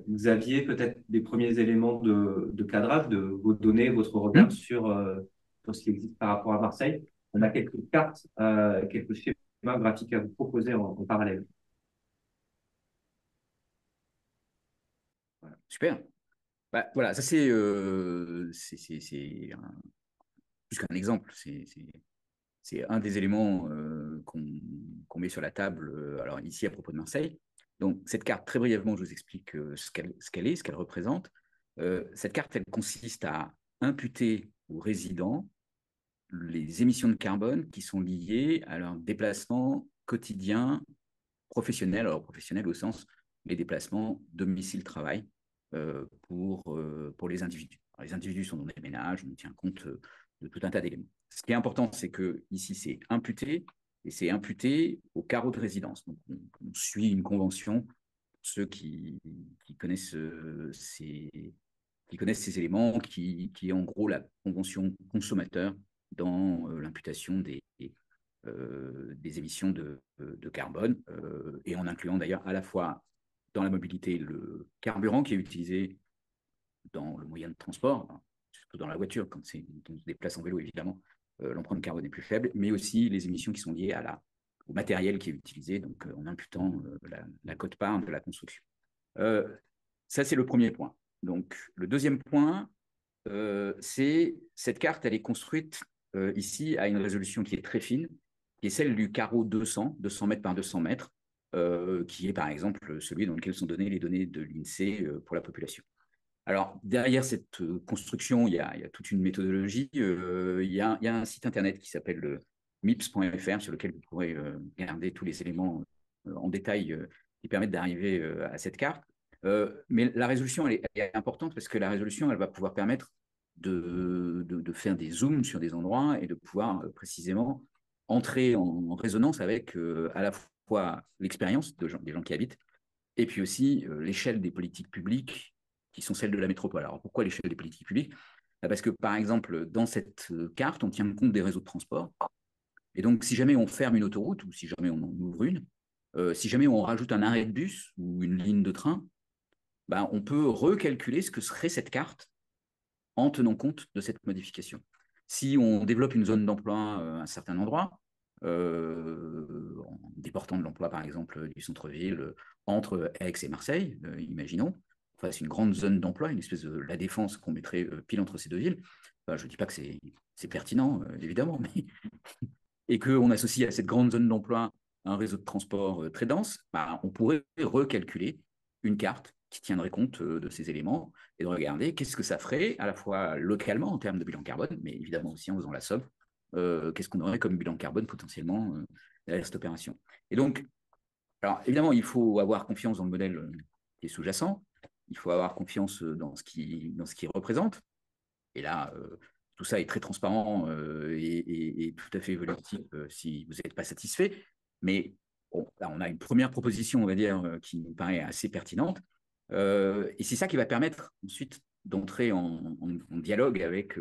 Xavier, peut-être des premiers éléments de cadrage, de vos données, votre regard sur ce qui existe par rapport à Marseille. On a quelques cartes, quelques schémas graphiques à vous proposer en parallèle. Voilà. Super. Bah, voilà, ça c'est plus qu'un exemple, c'est un des éléments qu'on met sur la table, alors ici à propos de Marseille. Donc cette carte, très brièvement, je vous explique ce qu'elle est, ce qu'elle représente. Cette carte, elle consiste à imputer aux résidents les émissions de carbone qui sont liées à leur déplacement quotidien professionnel, alors professionnel au sens les déplacements domicile-travail pour les individus. Alors, les individus sont dans des ménages, on tient compte de tout un tas d'éléments. Ce qui est important, c'est que ici c'est imputé, et c'est imputé au carreau de résidence. Donc on suit une convention, pour ceux qui connaissent ces éléments, qui est en gros la convention consommateur dans l'imputation des émissions de carbone, et en incluant d'ailleurs à la fois dans la mobilité le carburant qui est utilisé dans le moyen de transport, surtout dans la voiture, quand on se déplace en vélo, évidemment, l'empreinte carbone est plus faible, mais aussi les émissions qui sont liées au matériel qui est utilisé, donc en imputant la quote-part de la construction. Ça, c'est le premier point. Donc, le deuxième point, c'est cette carte, elle est construite ici à une résolution qui est très fine, qui est celle du carreau 200 mètres par 200 mètres, qui est par exemple celui dans lequel sont données les données de l'INSEE pour la population. Alors, derrière cette construction, il y a toute une méthodologie. Il y a un site internet qui s'appelle le mips.fr sur lequel vous pourrez regarder tous les éléments en détail qui permettent d'arriver à cette carte. Mais la résolution, elle est importante parce que la résolution, elle va pouvoir permettre de faire des zooms sur des endroits et de pouvoir précisément entrer en résonance avec à la fois l'expérience des gens qui habitent et puis aussi l'échelle des politiques publiques qui sont celles de la métropole. Alors pourquoi l'échelle des politiques publiques? Parce que par exemple, dans cette carte, on tient compte des réseaux de transport. Et donc, si jamais on ferme une autoroute ou si jamais on en ouvre une, si jamais on rajoute un arrêt de bus ou une ligne de train, ben, on peut recalculer ce que serait cette carte en tenant compte de cette modification. Si on développe une zone d'emploi à un certain endroit, en déportant de l'emploi, par exemple, du centre-ville entre Aix et Marseille, imaginons, on fasse une grande zone d'emploi, une espèce de la Défense qu'on mettrait pile entre ces deux villes, ben, je ne dis pas que c'est pertinent, évidemment, mais et qu'on associe à cette grande zone d'emploi un réseau de transport très dense, ben, on pourrait recalculer une carte qui tiendrait compte de ces éléments et de regarder qu'est-ce que ça ferait à la fois localement en termes de bilan carbone, mais évidemment aussi en faisant la somme, qu'est-ce qu'on aurait comme bilan carbone potentiellement derrière cette opération. Et donc, alors évidemment, il faut avoir confiance dans le modèle qui est sous-jacent, il faut avoir confiance dans ce qu'il représente. Et là, tout ça est très transparent et tout à fait évolutif si vous n'êtes pas satisfait. Mais bon, là, on a une première proposition, on va dire, qui nous paraît assez pertinente. Et c'est ça qui va permettre ensuite d'entrer en dialogue avec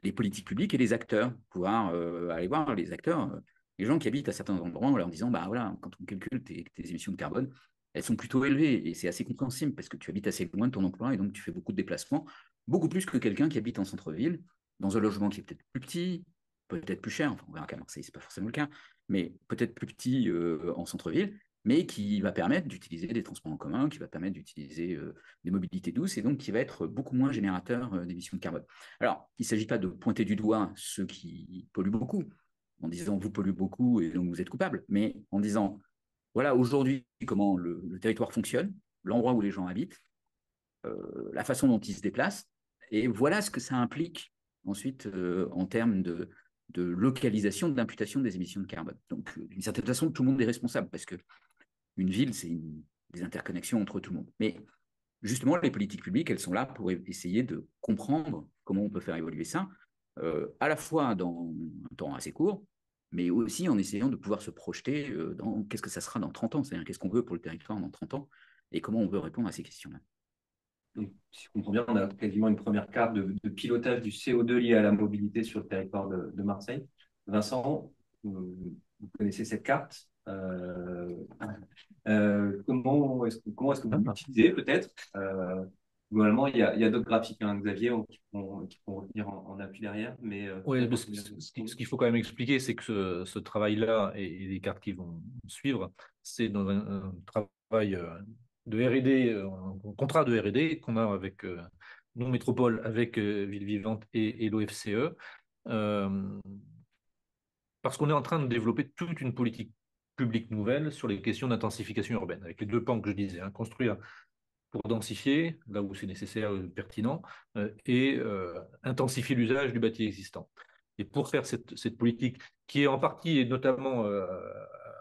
les politiques publiques et les acteurs, pouvoir aller voir les acteurs, les gens qui habitent à certains endroits en leur disant, bah voilà, quand on calcule tes émissions de carbone, elles sont plutôt élevées et c'est assez compréhensible parce que tu habites assez loin de ton emploi et donc tu fais beaucoup de déplacements, beaucoup plus que quelqu'un qui habite en centre-ville, dans un logement qui est peut-être plus petit, peut-être plus cher, enfin on verra qu'à Marseille, c'est pas forcément le cas, mais peut-être plus petit en centre-ville, mais qui va permettre d'utiliser des transports en commun, qui va permettre d'utiliser des mobilités douces et donc qui va être beaucoup moins générateur d'émissions de carbone. Alors, il ne s'agit pas de pointer du doigt ceux qui polluent beaucoup, en disant vous polluez beaucoup et donc vous êtes coupable, mais en disant voilà aujourd'hui comment le territoire fonctionne, l'endroit où les gens habitent, la façon dont ils se déplacent, et voilà ce que ça implique ensuite en termes de localisation, d'imputation des émissions de carbone. Donc, d'une certaine façon, tout le monde est responsable parce que une ville, c'est des interconnexions entre tout le monde. Mais justement, les politiques publiques, elles sont là pour essayer de comprendre comment on peut faire évoluer ça, à la fois dans un temps assez court, mais aussi en essayant de pouvoir se projeter dans qu'est-ce que ça sera dans 30 ans, c'est-à-dire qu'est-ce qu'on veut pour le territoire dans 30 ans, et comment on veut répondre à ces questions-là. Donc, si je comprends bien, on a quasiment une première carte de pilotage du CO2 lié à la mobilité sur le territoire de Marseille. Vincent, vous connaissez cette carte. Comment est-ce que vous l'utilisez peut-être globalement, il y a d'autres graphiques, hein, Xavier, qui pourront revenir en appui derrière. Mais, oui, ce qu'il faut quand même expliquer, c'est que ce travail-là et les cartes qui vont suivre, c'est dans un travail de R&D, un contrat de R&D qu'on a avec Non Métropole, avec Ville Vivante et l'OFCE, parce qu'on est en train de développer toute une politique publique nouvelle sur les questions d'intensification urbaine, avec les deux pans que je disais, hein, construire pour densifier, là où c'est nécessaire, pertinent, et intensifier l'usage du bâti existant. Et pour faire cette politique, qui est en partie et notamment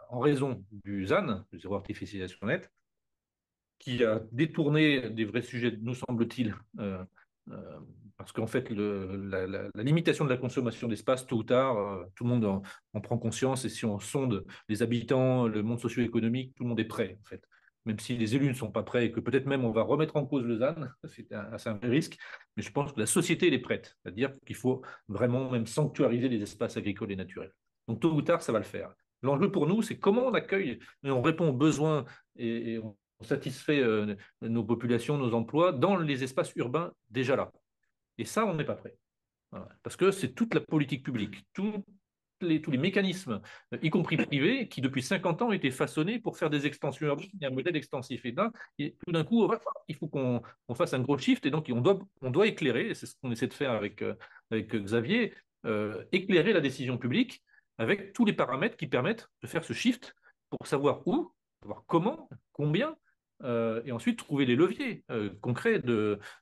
en raison du ZAN, du zéro artificialisation nette, qui a détourné des vrais sujets, nous semble-t-il, parce qu'en fait, la limitation de la consommation d'espace, tôt ou tard, tout le monde en prend conscience, et si on sonde les habitants, le monde socio-économique, tout le monde est prêt, en fait. Même si les élus ne sont pas prêts et que peut-être même on va remettre en cause le ZAN, c'est un vrai risque, mais je pense que la société elle est prête, c'est-à-dire qu'il faut vraiment même sanctuariser les espaces agricoles et naturels. Donc tôt ou tard, ça va le faire. L'enjeu pour nous, c'est comment on accueille et on répond aux besoins et on satisfait nos populations, nos emplois dans les espaces urbains déjà là. Et ça, on n'est pas prêt. Voilà. Parce que c'est toute la politique publique, tous les mécanismes, y compris privés, qui depuis 50 ans étaient façonnés pour faire des extensions urbaines, un modèle extensif. Et tout d'un coup, il faut qu'on fasse un gros shift, et donc on doit éclairer, et c'est ce qu'on essaie de faire avec Xavier, éclairer la décision publique avec tous les paramètres qui permettent de faire ce shift pour savoir où, savoir comment, combien, et ensuite trouver les leviers concrets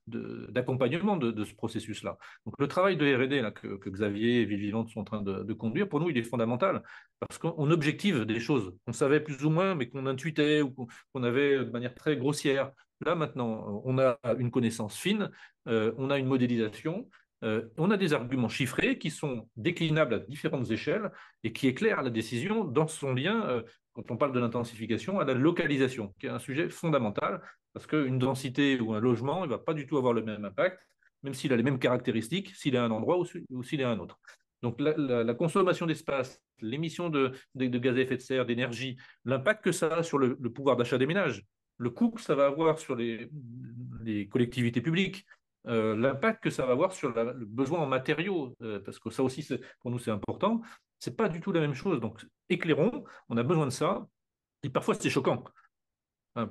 d'accompagnement de ce processus-là. Donc le travail de R&D là, que Xavier et Vivivante sont en train de conduire, pour nous, il est fondamental parce qu'on objective des choses qu'on savait plus ou moins, mais qu'on intuitait ou qu'on avait de manière très grossière. Là, maintenant, on a une connaissance fine, on a une modélisation, on a des arguments chiffrés qui sont déclinables à différentes échelles et qui éclairent la décision dans son lien, quand on parle de l'intensification, à la localisation, qui est un sujet fondamental, parce qu'une densité ou un logement, il ne va pas du tout avoir le même impact, même s'il a les mêmes caractéristiques, s'il est à un endroit ou s'il est à un autre. Donc la consommation d'espace, l'émission de gaz à effet de serre, d'énergie, l'impact que ça a sur le pouvoir d'achat des ménages, le coût que ça va avoir sur les collectivités publiques, l'impact que ça va avoir sur le besoin en matériaux, parce que ça aussi, pour nous, c'est important. C'est pas du tout la même chose. Donc, éclairons, on a besoin de ça. Et parfois, c'est choquant.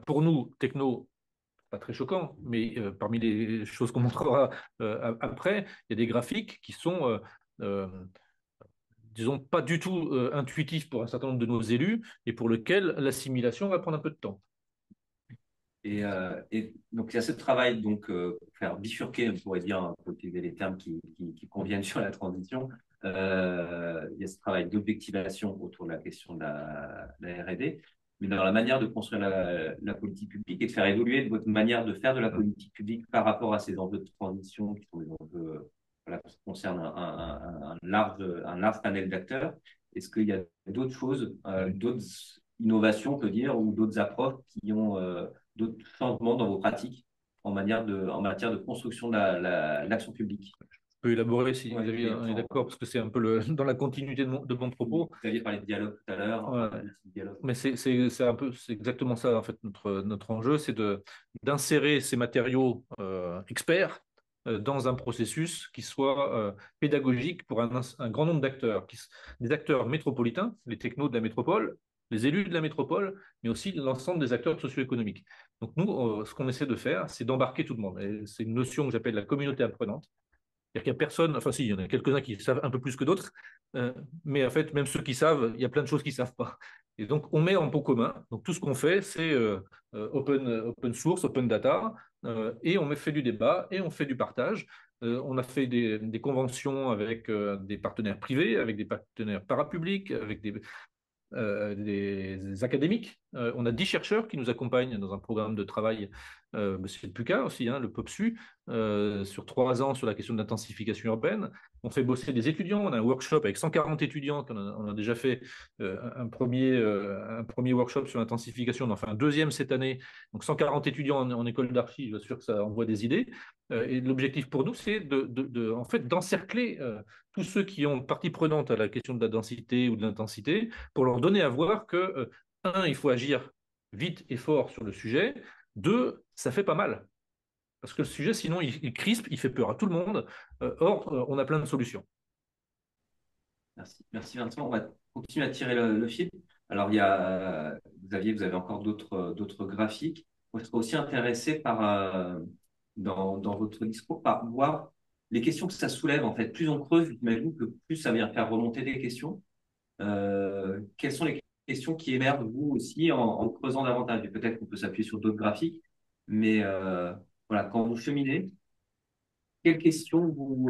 Pour nous, techno, pas très choquant, mais parmi les choses qu'on montrera après, il y a des graphiques qui sont, disons, pas du tout intuitifs pour un certain nombre de nos élus et pour lesquels l'assimilation va prendre un peu de temps. Et donc, il y a ce travail, donc, pour faire bifurquer, on pourrait dire, pour utiliser les termes qui conviennent sur la transition, il y a ce travail d'objectivation autour de la question de la R&D, mais dans la manière de construire la politique publique et de faire évoluer votre manière de faire de la politique publique par rapport à ces enjeux de transition qui sont des enjeux voilà, qui concernent un large panel d'acteurs. Est-ce qu'il y a d'autres choses, d'autres innovations, on peut dire, ou d'autres approches qui ont d'autres changements dans vos pratiques en matière de construction de l'action publique? Je peux élaborer si Xavier est d'accord, parce que c'est un peu dans la continuité de mon propos. Vous aviez parlé de dialogue tout à l'heure. Ouais. Mais c'est exactement ça, en fait, notre enjeu, c'est d'insérer ces matériaux experts dans un processus qui soit pédagogique pour un grand nombre d'acteurs, des acteurs métropolitains, les technos de la métropole, les élus de la métropole, mais aussi l'ensemble des acteurs socio-économiques. Donc nous, ce qu'on essaie de faire, c'est d'embarquer tout le monde. Et c'est une notion que j'appelle la communauté apprenante. C'est-à-dire qu'il n'y a personne, enfin si, il y en a quelques-uns qui savent un peu plus que d'autres, mais en fait, même ceux qui savent, il y a plein de choses qu'ils ne savent pas. Et donc, on met en pot commun. Donc, tout ce qu'on fait, c'est open source, open data, et on fait du débat et on fait du partage. On a fait des conventions avec des partenaires privés, avec des partenaires parapublics, avec des académiques. On a 10 chercheurs qui nous accompagnent dans un programme de travail, c'est le PUCA aussi, hein, le POPSU, sur 3 ans sur la question de l'intensification urbaine. On fait bosser des étudiants, on a un workshop avec 140 étudiants, on a déjà fait un premier workshop sur l'intensification, on en fait un deuxième cette année, donc 140 étudiants en école d'archi, je suis sûr que ça envoie des idées. Et l'objectif pour nous, c'est en fait, d'encercler tous ceux qui ont partie prenante à la question de la densité ou de l'intensité, pour leur donner à voir que, un, il faut agir vite et fort sur le sujet, deux, ça fait pas mal. Parce que le sujet, sinon, il crispe, il fait peur à tout le monde. Or, on a plein de solutions. Merci Vincent. On va continuer à tirer le fil. Alors, il y a, Xavier, vous avez encore d'autres graphiques. Moi, je serais aussi intéressé dans votre discours par voir les questions que ça soulève. En fait, plus on creuse, j'imagine que plus ça vient faire remonter des questions. Quelles sont les questions qui émergent, vous aussi, en creusant davantage? Et peut-être qu'on peut s'appuyer sur d'autres graphiques, mais voilà, quand vous cheminez, quelles questions vous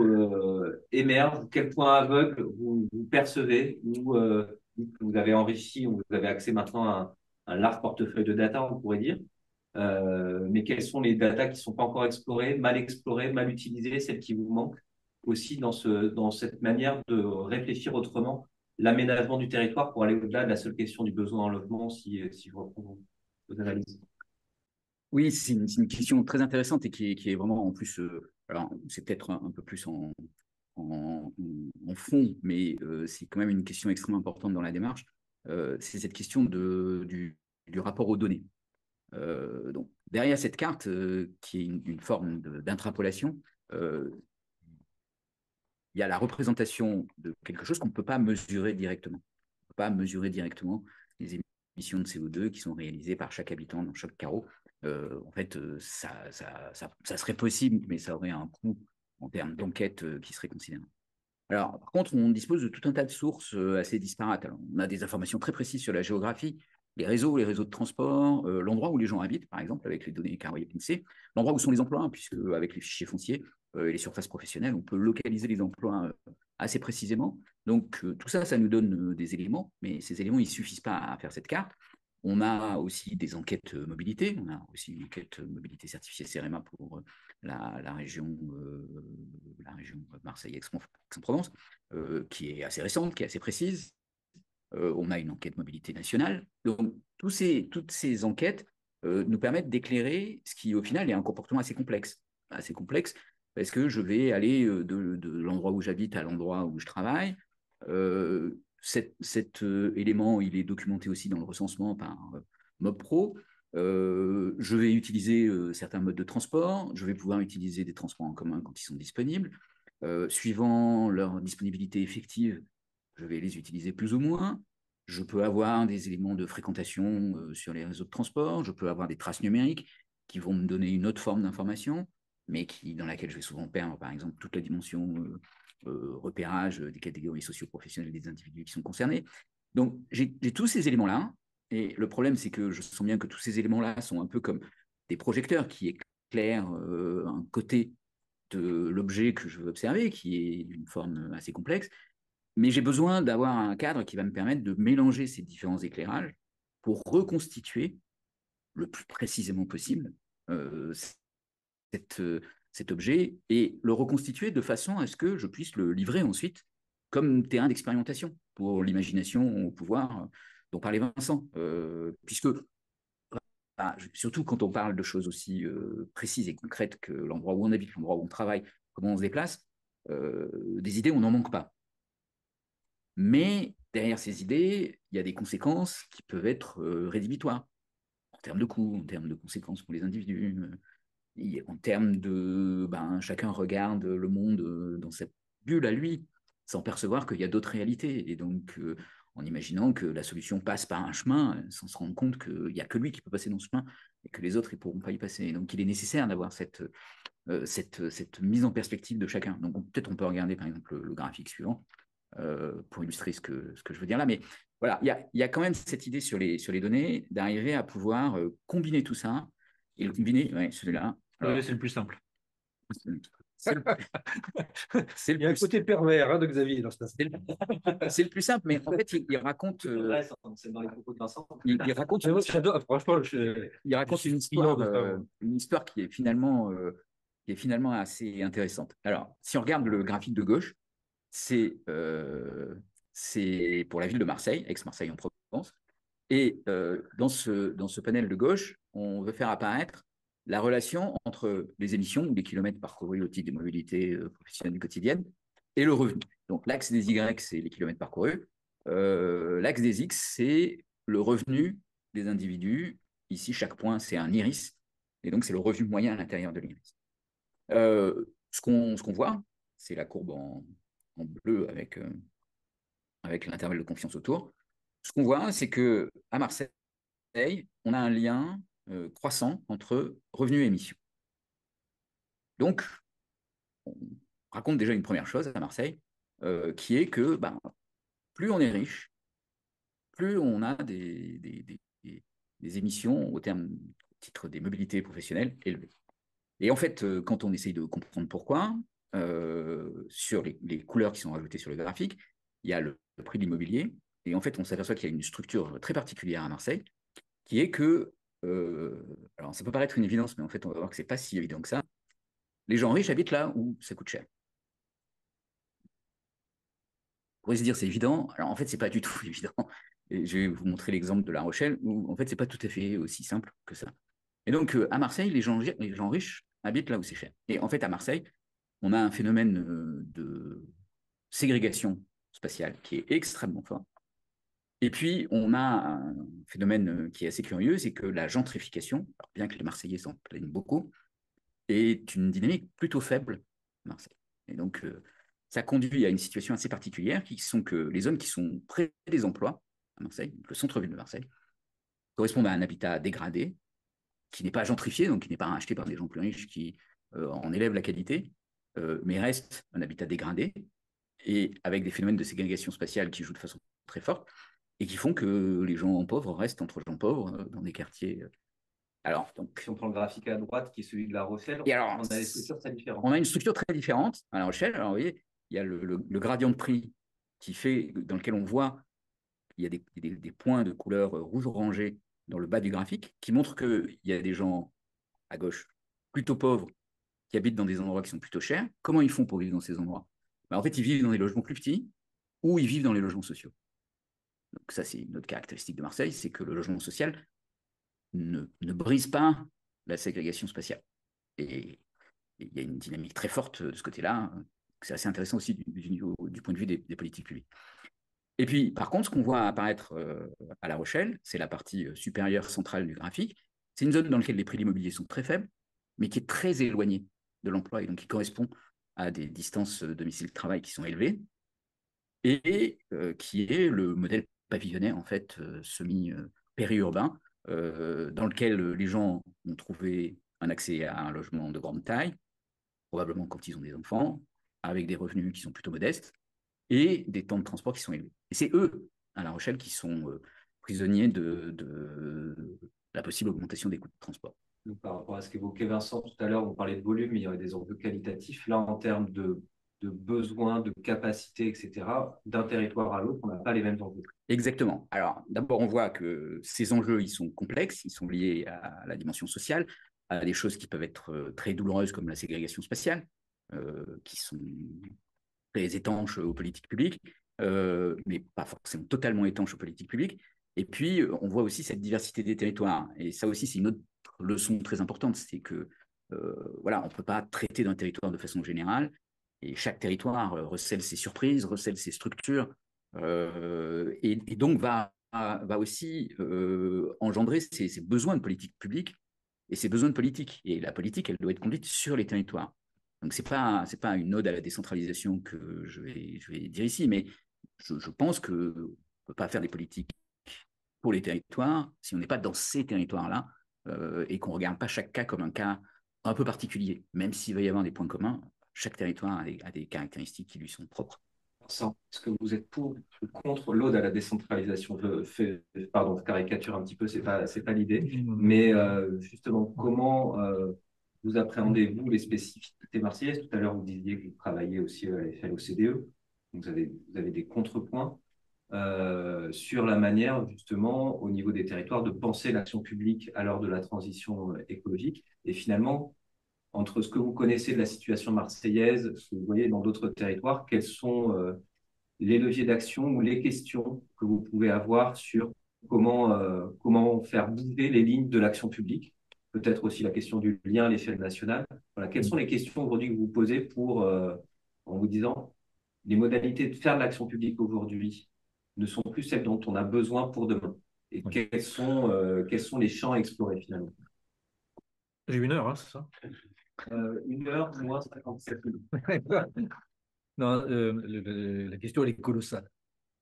émergent, quels points aveugles vous percevez, ou vous avez enrichi, ou vous avez accès maintenant à un large portefeuille de data, on pourrait dire, mais quelles sont les data qui ne sont pas encore explorées, mal utilisées, celles qui vous manquent aussi dans cette manière de réfléchir autrement l'aménagement du territoire pour aller au-delà de la seule question du besoin en logement, si je reprends vos analyses. Oui, c'est une question très intéressante et qui est vraiment en plus, alors c'est peut-être un peu plus en fond, mais c'est quand même une question extrêmement importante dans la démarche. C'est cette question du rapport aux données. Donc, derrière cette carte, qui est une forme d'intrapolation, il y a la représentation de quelque chose qu'on ne peut pas mesurer directement. On ne peut pas mesurer directement les émissions de CO2 qui sont réalisées par chaque habitant dans chaque carreau. En fait, ça serait possible, mais ça aurait un coût en termes d'enquête qui serait considérable. Alors, par contre, on dispose de tout un tas de sources assez disparates. Alors, on a des informations très précises sur la géographie, les réseaux de transport, l'endroit où les gens habitent, par exemple, avec les données carré INSEE, l'endroit où sont les emplois, puisque avec les fichiers fonciers et les surfaces professionnelles, on peut localiser les emplois assez précisément. Donc, tout ça, ça nous donne des éléments, mais ces éléments, ils ne suffisent pas à faire cette carte. On a aussi des enquêtes mobilité, on a aussi une enquête mobilité certifiée CEREMA pour la région Marseille-Aix-en-Provence, qui est assez récente, qui est assez précise. On a une enquête mobilité nationale. Donc, toutes ces enquêtes nous permettent d'éclairer ce qui, au final, est un comportement assez complexe. Assez complexe, parce que je vais aller de l'endroit où j'habite à l'endroit où je travaille. Cet élément, il est documenté aussi dans le recensement par MobPro. Je vais utiliser certains modes de transport. Je vais pouvoir utiliser des transports en commun quand ils sont disponibles. Suivant leur disponibilité effective, je vais les utiliser plus ou moins. Je peux avoir des éléments de fréquentation sur les réseaux de transport. Je peux avoir des traces numériques qui vont me donner une autre forme d'information, mais dans laquelle je vais souvent perdre, par exemple, toute la dimension repérage des catégories socio-professionnelles des individus qui sont concernés. Donc, j'ai tous ces éléments-là. Et le problème, c'est que je sens bien que tous ces éléments-là sont un peu comme des projecteurs qui éclairent un côté de l'objet que je veux observer, qui est d'une forme assez complexe. Mais j'ai besoin d'avoir un cadre qui va me permettre de mélanger ces différents éclairages pour reconstituer le plus précisément possible euh, cette, cet objet et le reconstituer de façon à ce que je puisse le livrer ensuite comme terrain d'expérimentation pour l'imagination au pouvoir dont parlait Vincent. Puisque, surtout quand on parle de choses aussi précises et concrètes que l'endroit où on habite, l'endroit où on travaille, comment on se déplace, des idées, on n'en manque pas. Mais derrière ces idées, il y a des conséquences qui peuvent être rédhibitoires en termes de coûts, en termes de conséquences pour les individus, en termes de chacun regarde le monde dans cette bulle à lui, sans percevoir qu'il y a d'autres réalités. Et donc, en imaginant que la solution passe par un chemin, sans se rendre compte qu'il n'y a que lui qui peut passer dans ce chemin et que les autres ne pourront pas y passer. Et donc, il est nécessaire d'avoir cette mise en perspective de chacun. Donc, peut-être on peut regarder, par exemple, le graphique suivant pour illustrer ce que je veux dire là. Mais voilà, il y a quand même cette idée sur les données d'arriver à pouvoir combiner tout ça et le combiner, ouais, celui-là. C'est le plus simple. C'est le Il y a un côté pervers de Xavier dans c'est le plus simple, mais en fait, il raconte. C'est dans les propos de Vincent. Il raconte. Franchement, il raconte une histoire qui est finalement assez intéressante. Alors, si on regarde le graphique de gauche, c'est pour la ville de Marseille, ex-Marseille en Provence. Et dans ce panel de gauche, on veut faire apparaître la relation entre les émissions, ou les kilomètres parcourus au titre des mobilités professionnelles quotidiennes, et le revenu. Donc l'axe des Y, c'est les kilomètres parcourus. L'axe des X, c'est le revenu des individus. Ici, chaque point, c'est un iris. Et donc, c'est le revenu moyen à l'intérieur de l'iris. Ce qu'on voit, c'est la courbe en bleu avec l'intervalle de confiance autour. Ce qu'on voit, c'est qu'à Marseille, on a un lien croissant entre revenus et émissions. Donc, on raconte déjà une première chose à Marseille, qui est que plus on est riche, plus on a des émissions au titre des mobilités professionnelles élevées. Et en fait, quand on essaye de comprendre pourquoi, sur les couleurs qui sont rajoutées sur le graphique, il y a le prix de l'immobilier. Et en fait, on s'aperçoit qu'il y a une structure très particulière à Marseille, qui est que, alors ça peut paraître une évidence, mais en fait, on va voir que ce n'est pas si évident que ça. Les gens riches habitent là où ça coûte cher. On pourrait se dire c'est évident. Alors en fait, ce n'est pas du tout évident. Et je vais vous montrer l'exemple de La Rochelle, où en fait, ce n'est pas tout à fait aussi simple que ça. Et donc, à Marseille, les gens riches habitent là où c'est cher. Et en fait, à Marseille, on a un phénomène de ségrégation spatiale qui est extrêmement fort. Et puis, on a un phénomène qui est assez curieux, c'est que la gentrification, alors bien que les Marseillais s'en plaignent beaucoup, est une dynamique plutôt faible à Marseille. Et donc, ça conduit à une situation assez particulière, qui sont que les zones qui sont près des emplois, à Marseille, le centre-ville de Marseille, correspondent à un habitat dégradé, qui n'est pas gentrifié, donc qui n'est pas racheté par des gens plus riches qui en élèvent la qualité, mais reste un habitat dégradé, et avec des phénomènes de ségrégation spatiale qui jouent de façon très forte, et qui font que les gens pauvres restent entre gens pauvres dans des quartiers. Alors, donc, Si on prend le graphique à droite, qui est celui de La Rochelle, et alors, on a des structures très différentes. on a une structure très différente à La Rochelle. Alors, vous voyez, il y a le gradient de prix dans lequel on voit il y a des points de couleur rouge-orangé dans le bas du graphique qui montrent qu'il y a des gens à gauche plutôt pauvres qui habitent dans des endroits qui sont plutôt chers. Comment ils font pour vivre dans ces endroits? En fait, ils vivent dans des logements plus petits ou ils vivent dans les logements sociaux. Donc ça, c'est une autre caractéristique de Marseille, c'est que le logement social ne brise pas la ségrégation spatiale. Et il y a une dynamique très forte de ce côté-là. C'est assez intéressant aussi du point de vue des politiques publiques. Et puis, par contre, ce qu'on voit apparaître à La Rochelle, c'est la partie supérieure centrale du graphique. C'est une zone dans laquelle les prix de l'immobilier sont très faibles, mais qui est très éloignée de l'emploi et donc qui correspond à des distances domicile-travail qui sont élevées et qui est le modèle pavillonnaire, en fait, semi-périurbain, dans lequel les gens ont trouvé un accès à un logement de grande taille, probablement quand ils ont des enfants, avec des revenus qui sont plutôt modestes, et des temps de transport qui sont élevés. Et c'est eux, à La Rochelle, qui sont prisonniers de la possible augmentation des coûts de transport. Donc, par rapport à ce qu'évoquait Vincent tout à l'heure, on parlait de volume, mais il y aurait des enjeux qualitatifs. Là, en termes de besoins, de capacités, etc., d'un territoire à l'autre, on n'a pas les mêmes enjeux. Exactement. Alors, d'abord, on voit que ces enjeux, ils sont complexes, ils sont liés à la dimension sociale, à des choses qui peuvent être très douloureuses comme la ségrégation spatiale, qui sont très étanches aux politiques publiques, mais pas forcément totalement étanches aux politiques publiques. Et puis, on voit aussi cette diversité des territoires. Et ça aussi, c'est une autre leçon très importante, c'est que voilà, on ne peut pas traiter d'un territoire de façon générale, et chaque territoire recèle ses surprises, recèle ses structures, et donc va aussi engendrer ses besoins de politique publique et ses besoins de politique. Et la politique, elle doit être conduite sur les territoires. Donc, ce n'est pas une ode à la décentralisation que je vais dire ici, mais je pense qu'on ne peut pas faire des politiques pour les territoires si on n'est pas dans ces territoires-là et qu'on ne regarde pas chaque cas comme un cas un peu particulier. Même s'il va y avoir des points communs, chaque territoire a des caractéristiques qui lui sont propres. Est-ce que vous êtes pour ou contre l'ode à la décentralisation? Pardon, je caricature un petit peu, c'est pas l'idée. Mais justement, comment vous appréhendez-vous les spécificités marseillaises? Tout à l'heure, vous disiez que vous travaillez aussi à l'échelle OCDE. Vous avez des contrepoints sur la manière, justement, au niveau des territoires, de penser l'action publique à l'heure de la transition écologique. Et finalement, entre ce que vous connaissez de la situation marseillaise, ce que vous voyez dans d'autres territoires, quels sont les leviers d'action ou les questions que vous pouvez avoir sur comment faire bouger les lignes de l'action publique? Peut-être aussi la question du lien à l'échelle nationale. Voilà, quelles sont les questions aujourd'hui que vous posez en vous disant les modalités de faire de l'action publique aujourd'hui ne sont plus celles dont on a besoin pour demain? Et quels sont les champs à explorer finalement? J'ai 1 heure, hein, c'est ça? 1 heure, moins 57 minutes. Non, la question, elle est colossale.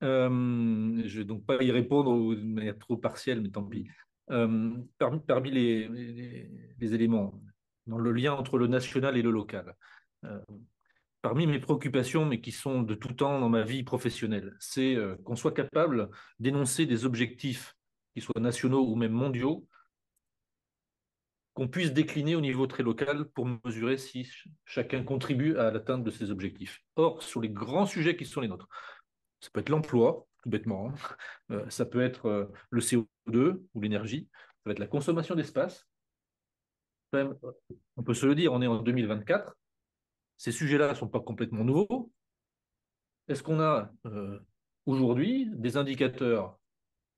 Je ne vais donc pas y répondre de manière trop partielle, mais tant pis. Parmi les éléments, dans le lien entre le national et le local, parmi mes préoccupations, mais qui sont de tout temps dans ma vie professionnelle, c'est qu'on soit capable d'énoncer des objectifs, qu'ils soient nationaux ou même mondiaux, qu'on puisse décliner au niveau très local pour mesurer si chacun contribue à l'atteinte de ces objectifs. Or, sur les grands sujets qui sont les nôtres, ça peut être l'emploi, tout bêtement, hein. Ça peut être le CO2 ou l'énergie, ça va être la consommation d'espace. On peut se le dire, on est en 2024, ces sujets-là ne sont pas complètement nouveaux. Est-ce qu'on a aujourd'hui des indicateurs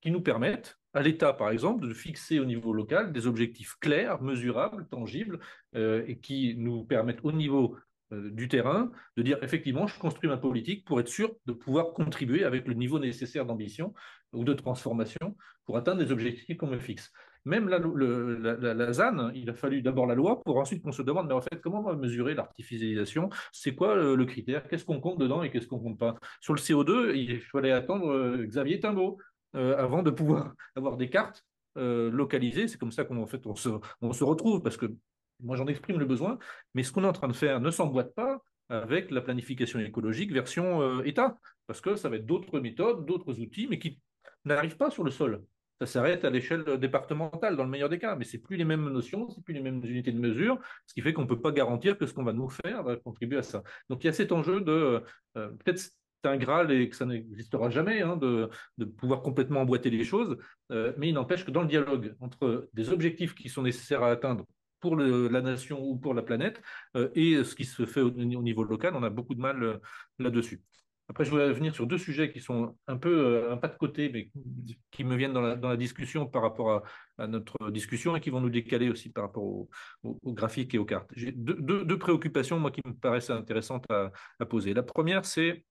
qui nous permettent, à l'État par exemple, de fixer au niveau local des objectifs clairs, mesurables, tangibles, et qui nous permettent au niveau du terrain de dire effectivement, je construis ma politique pour être sûr de pouvoir contribuer avec le niveau nécessaire d'ambition ou de transformation pour atteindre les objectifs qu'on me fixe. Même la ZAN, il a fallu d'abord la loi pour ensuite qu'on se demande, mais en fait, comment on va mesurer l'artificialisation? C'est quoi le critère? Qu'est-ce qu'on compte dedans et qu'est-ce qu'on compte pas? Sur le CO2, il fallait attendre Xavier Timbaud avant de pouvoir avoir des cartes localisées. C'est comme ça qu'en fait, on se retrouve, parce que moi, j'en exprime le besoin, mais ce qu'on est en train de faire ne s'emboîte pas avec la planification écologique version État, parce que ça va être d'autres méthodes, d'autres outils, mais qui n'arrivent pas sur le sol. Ça s'arrête à l'échelle départementale, dans le meilleur des cas, mais ce n'est plus les mêmes notions, ce n'est plus les mêmes unités de mesure, ce qui fait qu'on ne peut pas garantir que ce qu'on va nous faire va contribuer à ça. Donc il y a cet enjeu de, peut-être c'est un Graal et que ça n'existera jamais, hein, de pouvoir complètement emboîter les choses, mais il n'empêche que dans le dialogue entre des objectifs qui sont nécessaires à atteindre pour la nation ou pour la planète, et ce qui se fait au niveau local, on a beaucoup de mal là-dessus. Après, je voudrais venir sur deux sujets qui sont un peu un pas de côté, mais qui me viennent dans la discussion par rapport à notre discussion et qui vont nous décaler aussi par rapport au graphique et aux cartes. J'ai deux préoccupations, moi, qui me paraissent intéressantes à poser. La première, c'est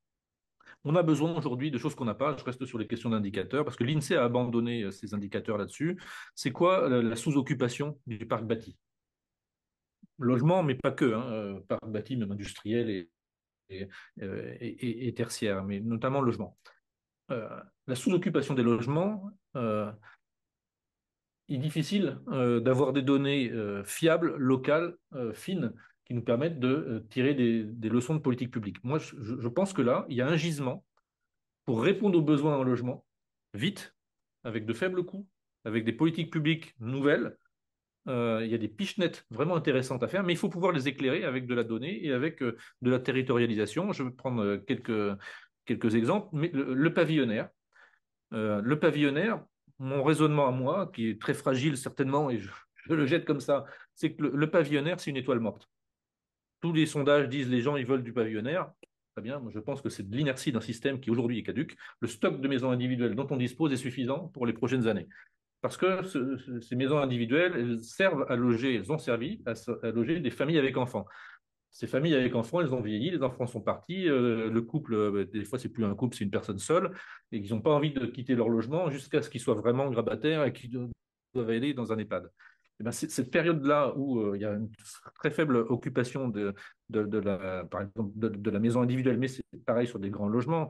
on a besoin aujourd'hui de choses qu'on n'a pas. Je reste sur les questions d'indicateurs parce que l'INSEE a abandonné ses indicateurs là-dessus. C'est quoi la sous-occupation du parc bâti? Logement, mais pas que, hein, parc bâti, même industriel et tertiaire, mais notamment logement. La sous-occupation des logements est difficile d'avoir des données fiables, locales, fines, qui nous permettent de tirer des leçons de politique publique. Moi, je pense que là, il y a un gisement pour répondre aux besoins en logement, vite, avec de faibles coûts, avec des politiques publiques nouvelles. Il y a des pichenettes vraiment intéressantes à faire, mais il faut pouvoir les éclairer avec de la donnée et avec de la territorialisation. Je vais prendre quelques exemples. Mais le pavillonnaire, mon raisonnement à moi, qui est très fragile certainement, et je le jette comme ça, c'est que le pavillonnaire, c'est une étoile morte. Tous les sondages disent les gens, ils veulent du pavillonnaire. Très bien, moi je pense que c'est de l'inertie d'un système qui aujourd'hui est caduque. Le stock de maisons individuelles dont on dispose est suffisant pour les prochaines années. Parce que ces maisons individuelles, elles servent à loger, elles ont servi à loger des familles avec enfants. Ces familles avec enfants, elles ont vieilli, les enfants sont partis, le couple, des fois, c'est plus un couple, c'est une personne seule, et ils n'ont pas envie de quitter leur logement jusqu'à ce qu'ils soient vraiment grabataires et qu'ils doivent aller dans un EHPAD. Et ben, cette période-là où il y a une très faible occupation par exemple, de la maison individuelle, mais c'est pareil sur des grands logements,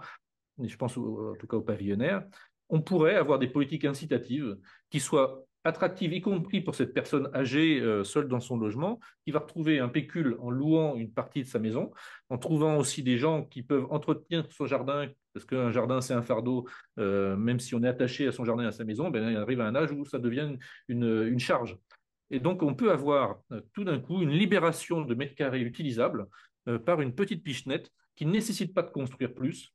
je pense en tout cas aux pavillonnaires, on pourrait avoir des politiques incitatives qui soient attractives, y compris pour cette personne âgée seule dans son logement, qui va retrouver un pécule en louant une partie de sa maison, en trouvant aussi des gens qui peuvent entretenir son jardin, parce qu'un jardin c'est un fardeau, même si on est attaché à son jardin et à sa maison, ben, il arrive à un âge où ça devient une charge. Et donc on peut avoir tout d'un coup une libération de mètres carrés utilisables par une petite pichenette qui ne nécessite pas de construire plus,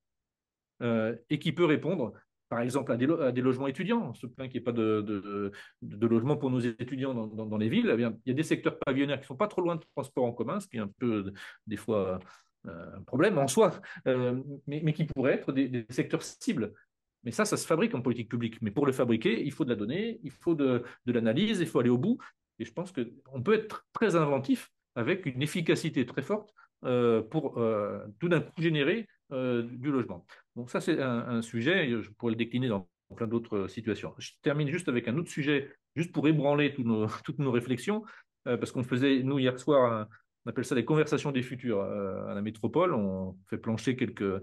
et qui peut répondre, par exemple, à des logements étudiants. On se plaint qu'il n'y ait pas de logement pour nos étudiants dans les villes. Eh bien, il y a des secteurs pavillonnaires qui ne sont pas trop loin de transport en commun, ce qui est un peu, des fois, un problème en soi, mais qui pourraient être des secteurs cibles. Mais ça se fabrique en politique publique. Mais pour le fabriquer, il faut de la donnée, il faut de l'analyse, il faut aller au bout. Et je pense qu'on peut être très inventif avec une efficacité très forte pour tout d'un coup générer du logement. Donc ça, c'est un sujet, je pourrais le décliner dans plein d'autres situations. Je termine juste avec un autre sujet, juste pour ébranler toutes nos réflexions, parce qu'on faisait, nous, hier soir, on appelle ça les conversations des futurs à la métropole. On fait plancher quelques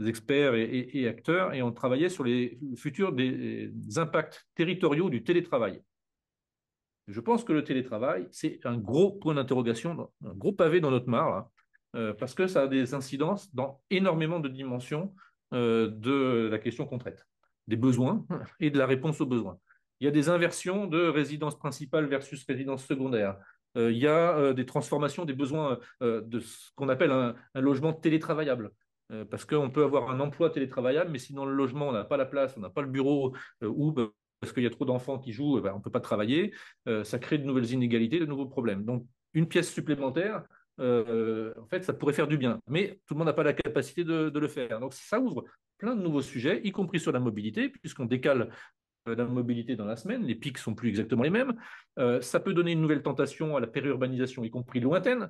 experts et acteurs, et on travaillait sur les futurs des impacts territoriaux du télétravail. Je pense que le télétravail, c'est un gros point d'interrogation, un gros pavé dans notre mare, là, parce que ça a des incidences dans énormément de dimensions de la question qu'on traite, des besoins et de la réponse aux besoins. Il y a des inversions de résidence principale versus résidence secondaire. Il y a des transformations des besoins de ce qu'on appelle un logement télétravaillable. Parce qu'on peut avoir un emploi télétravaillable, mais si dans le logement, on n'a pas la place, on n'a pas le bureau, ou parce qu'il y a trop d'enfants qui jouent, on ne peut pas travailler, ça crée de nouvelles inégalités, de nouveaux problèmes. Donc, une pièce supplémentaire, en fait, ça pourrait faire du bien, mais tout le monde n'a pas la capacité de le faire. Donc, ça ouvre plein de nouveaux sujets, y compris sur la mobilité, puisqu'on décale la mobilité dans la semaine, les pics sont plus exactement les mêmes. Ça peut donner une nouvelle tentation à la périurbanisation, y compris lointaine,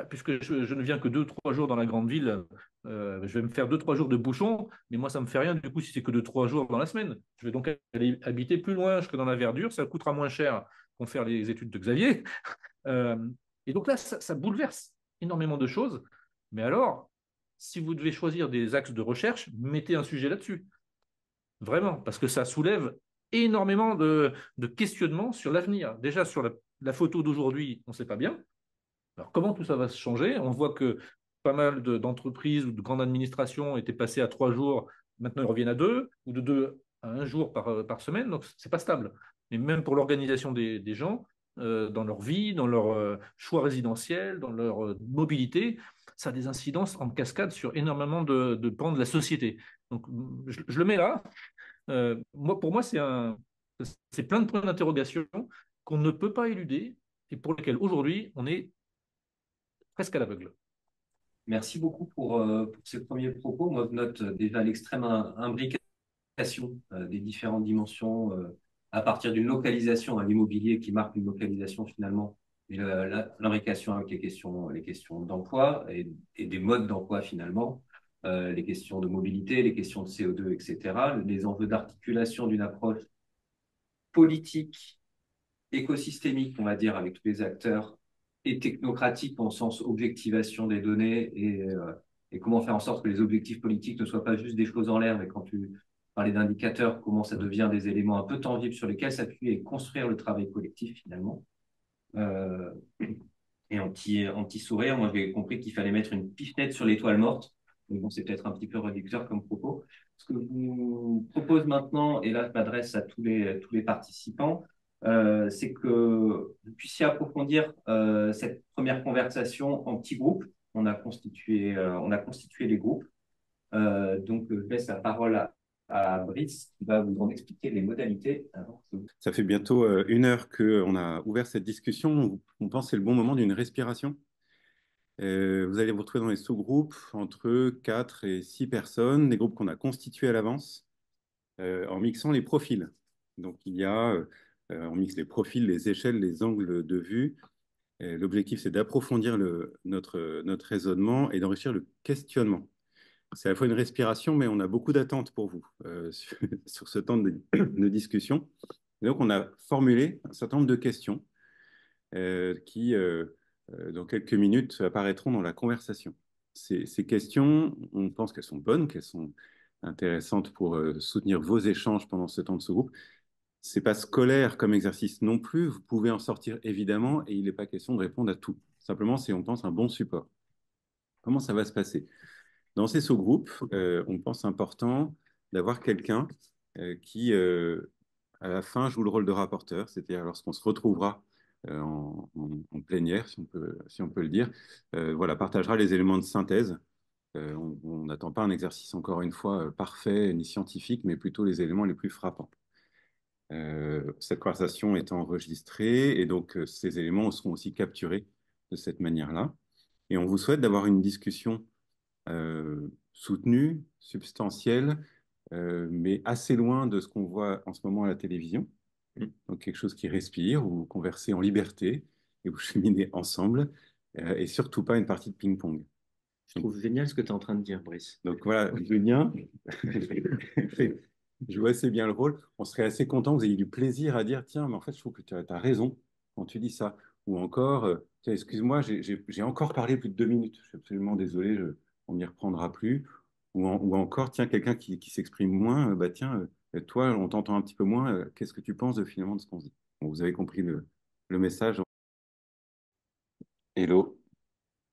puisque je ne viens que 2, 3 jours dans la grande ville, je vais me faire 2, 3 jours de bouchon, mais moi, ça ne me fait rien du coup si c'est que 2, 3 jours dans la semaine. Je vais donc aller habiter plus loin que dans la verdure, ça coûtera moins cher qu'on faire les études de Xavier. Euh, et donc là, ça bouleverse énormément de choses. Mais alors, si vous devez choisir des axes de recherche, mettez un sujet là-dessus. Vraiment, parce que ça soulève énormément de questionnements sur l'avenir. Déjà, sur la photo d'aujourd'hui, on ne sait pas bien. Alors, comment tout ça va se changer? On voit que pas mal d'entreprises ou de grandes administrations étaient passées à 3 jours, maintenant ils reviennent à 2, ou de 2 à 1 jour par semaine, donc c'est pas stable. Et même pour l'organisation des gens, dans leur vie, dans leur choix résidentiel, dans leur mobilité, ça a des incidences en cascade sur énormément de pans de la société. Donc, je le mets là. Pour moi, c'est plein de points d'interrogation qu'on ne peut pas éluder et pour lesquels aujourd'hui, on est presque à l'aveugle. Merci beaucoup pour ces premiers propos. Moi, je note déjà l'extrême imbrication des différentes dimensions à partir d'une localisation à l'immobilier qui marque une localisation finalement, et l'imbrication avec les questions d'emploi et des modes d'emploi finalement, les questions de mobilité, les questions de CO2, etc., les enjeux d'articulation d'une approche politique, écosystémique, on va dire, avec tous les acteurs, et technocratique au sens objectivation des données et comment faire en sorte que les objectifs politiques ne soient pas juste des choses en l'air, mais quand tu parlais d'indicateurs, comment ça devient des éléments un peu tangibles sur lesquels s'appuyer et construire le travail collectif finalement. Euh, et en petit sourire, moi j'ai compris qu'il fallait mettre une pichenette sur l'étoile morte. Mais bon, c'est peut-être un petit peu réducteur comme propos. Ce que je vous propose maintenant, et là je m'adresse à tous les participants, c'est que vous puissiez approfondir cette première conversation en petits groupes. On a constitué les groupes. Donc je laisse la parole à Brice qui va vous en expliquer les modalités. Ça fait bientôt 1 heure qu'on a ouvert cette discussion. On pense que c'est le bon moment d'une respiration. Vous allez vous retrouver dans les sous-groupes entre 4 et 6 personnes, des groupes qu'on a constitués à l'avance, en mixant les profils. Donc on mixe les profils, les échelles, les angles de vue. L'objectif, c'est d'approfondir notre raisonnement et d'enrichir le questionnement. C'est à la fois une respiration, mais on a beaucoup d'attentes pour vous sur ce temps de discussion. Et donc, on a formulé un certain nombre de questions qui, dans quelques minutes, apparaîtront dans la conversation. Ces questions, on pense qu'elles sont bonnes, qu'elles sont intéressantes pour soutenir vos échanges pendant ce temps de sous-groupe. C'est pas scolaire comme exercice non plus. Vous pouvez en sortir évidemment, et il n'est pas question de répondre à tout. Simplement, c'est, on pense, un bon support. Comment ça va se passer? Dans ces sous-groupes, on pense important d'avoir quelqu'un qui, à la fin, joue le rôle de rapporteur, c'est-à-dire lorsqu'on se retrouvera en plénière, si on peut le dire, voilà, partagera les éléments de synthèse. On n'attend pas un exercice, encore une fois, parfait ni scientifique, mais plutôt les éléments les plus frappants. Cette conversation est enregistrée et donc ces éléments seront aussi capturés de cette manière-là. Et on vous souhaite d'avoir une discussion soutenue, substantielle, mais assez loin de ce qu'on voit en ce moment à la télévision. Donc quelque chose qui respire, où vous conversez en liberté et vous cheminez ensemble, et surtout pas une partie de ping-pong. Je trouve génial ce que tu es en train de dire, Brice. Donc voilà, Julien, je vois assez bien le rôle. On serait assez content que vous ayez du plaisir à dire, tiens, mais en fait, je trouve que tu as raison quand tu dis ça. Ou encore, tiens, excuse-moi, j'ai encore parlé plus de 2 minutes. Je suis absolument désolé, on n'y reprendra plus. Ou encore, tiens, quelqu'un qui s'exprime moins, bah tiens, toi, on t'entend un petit peu moins. Qu'est-ce que tu penses finalement de ce qu'on se dit? Bon, vous avez compris le message. Hello,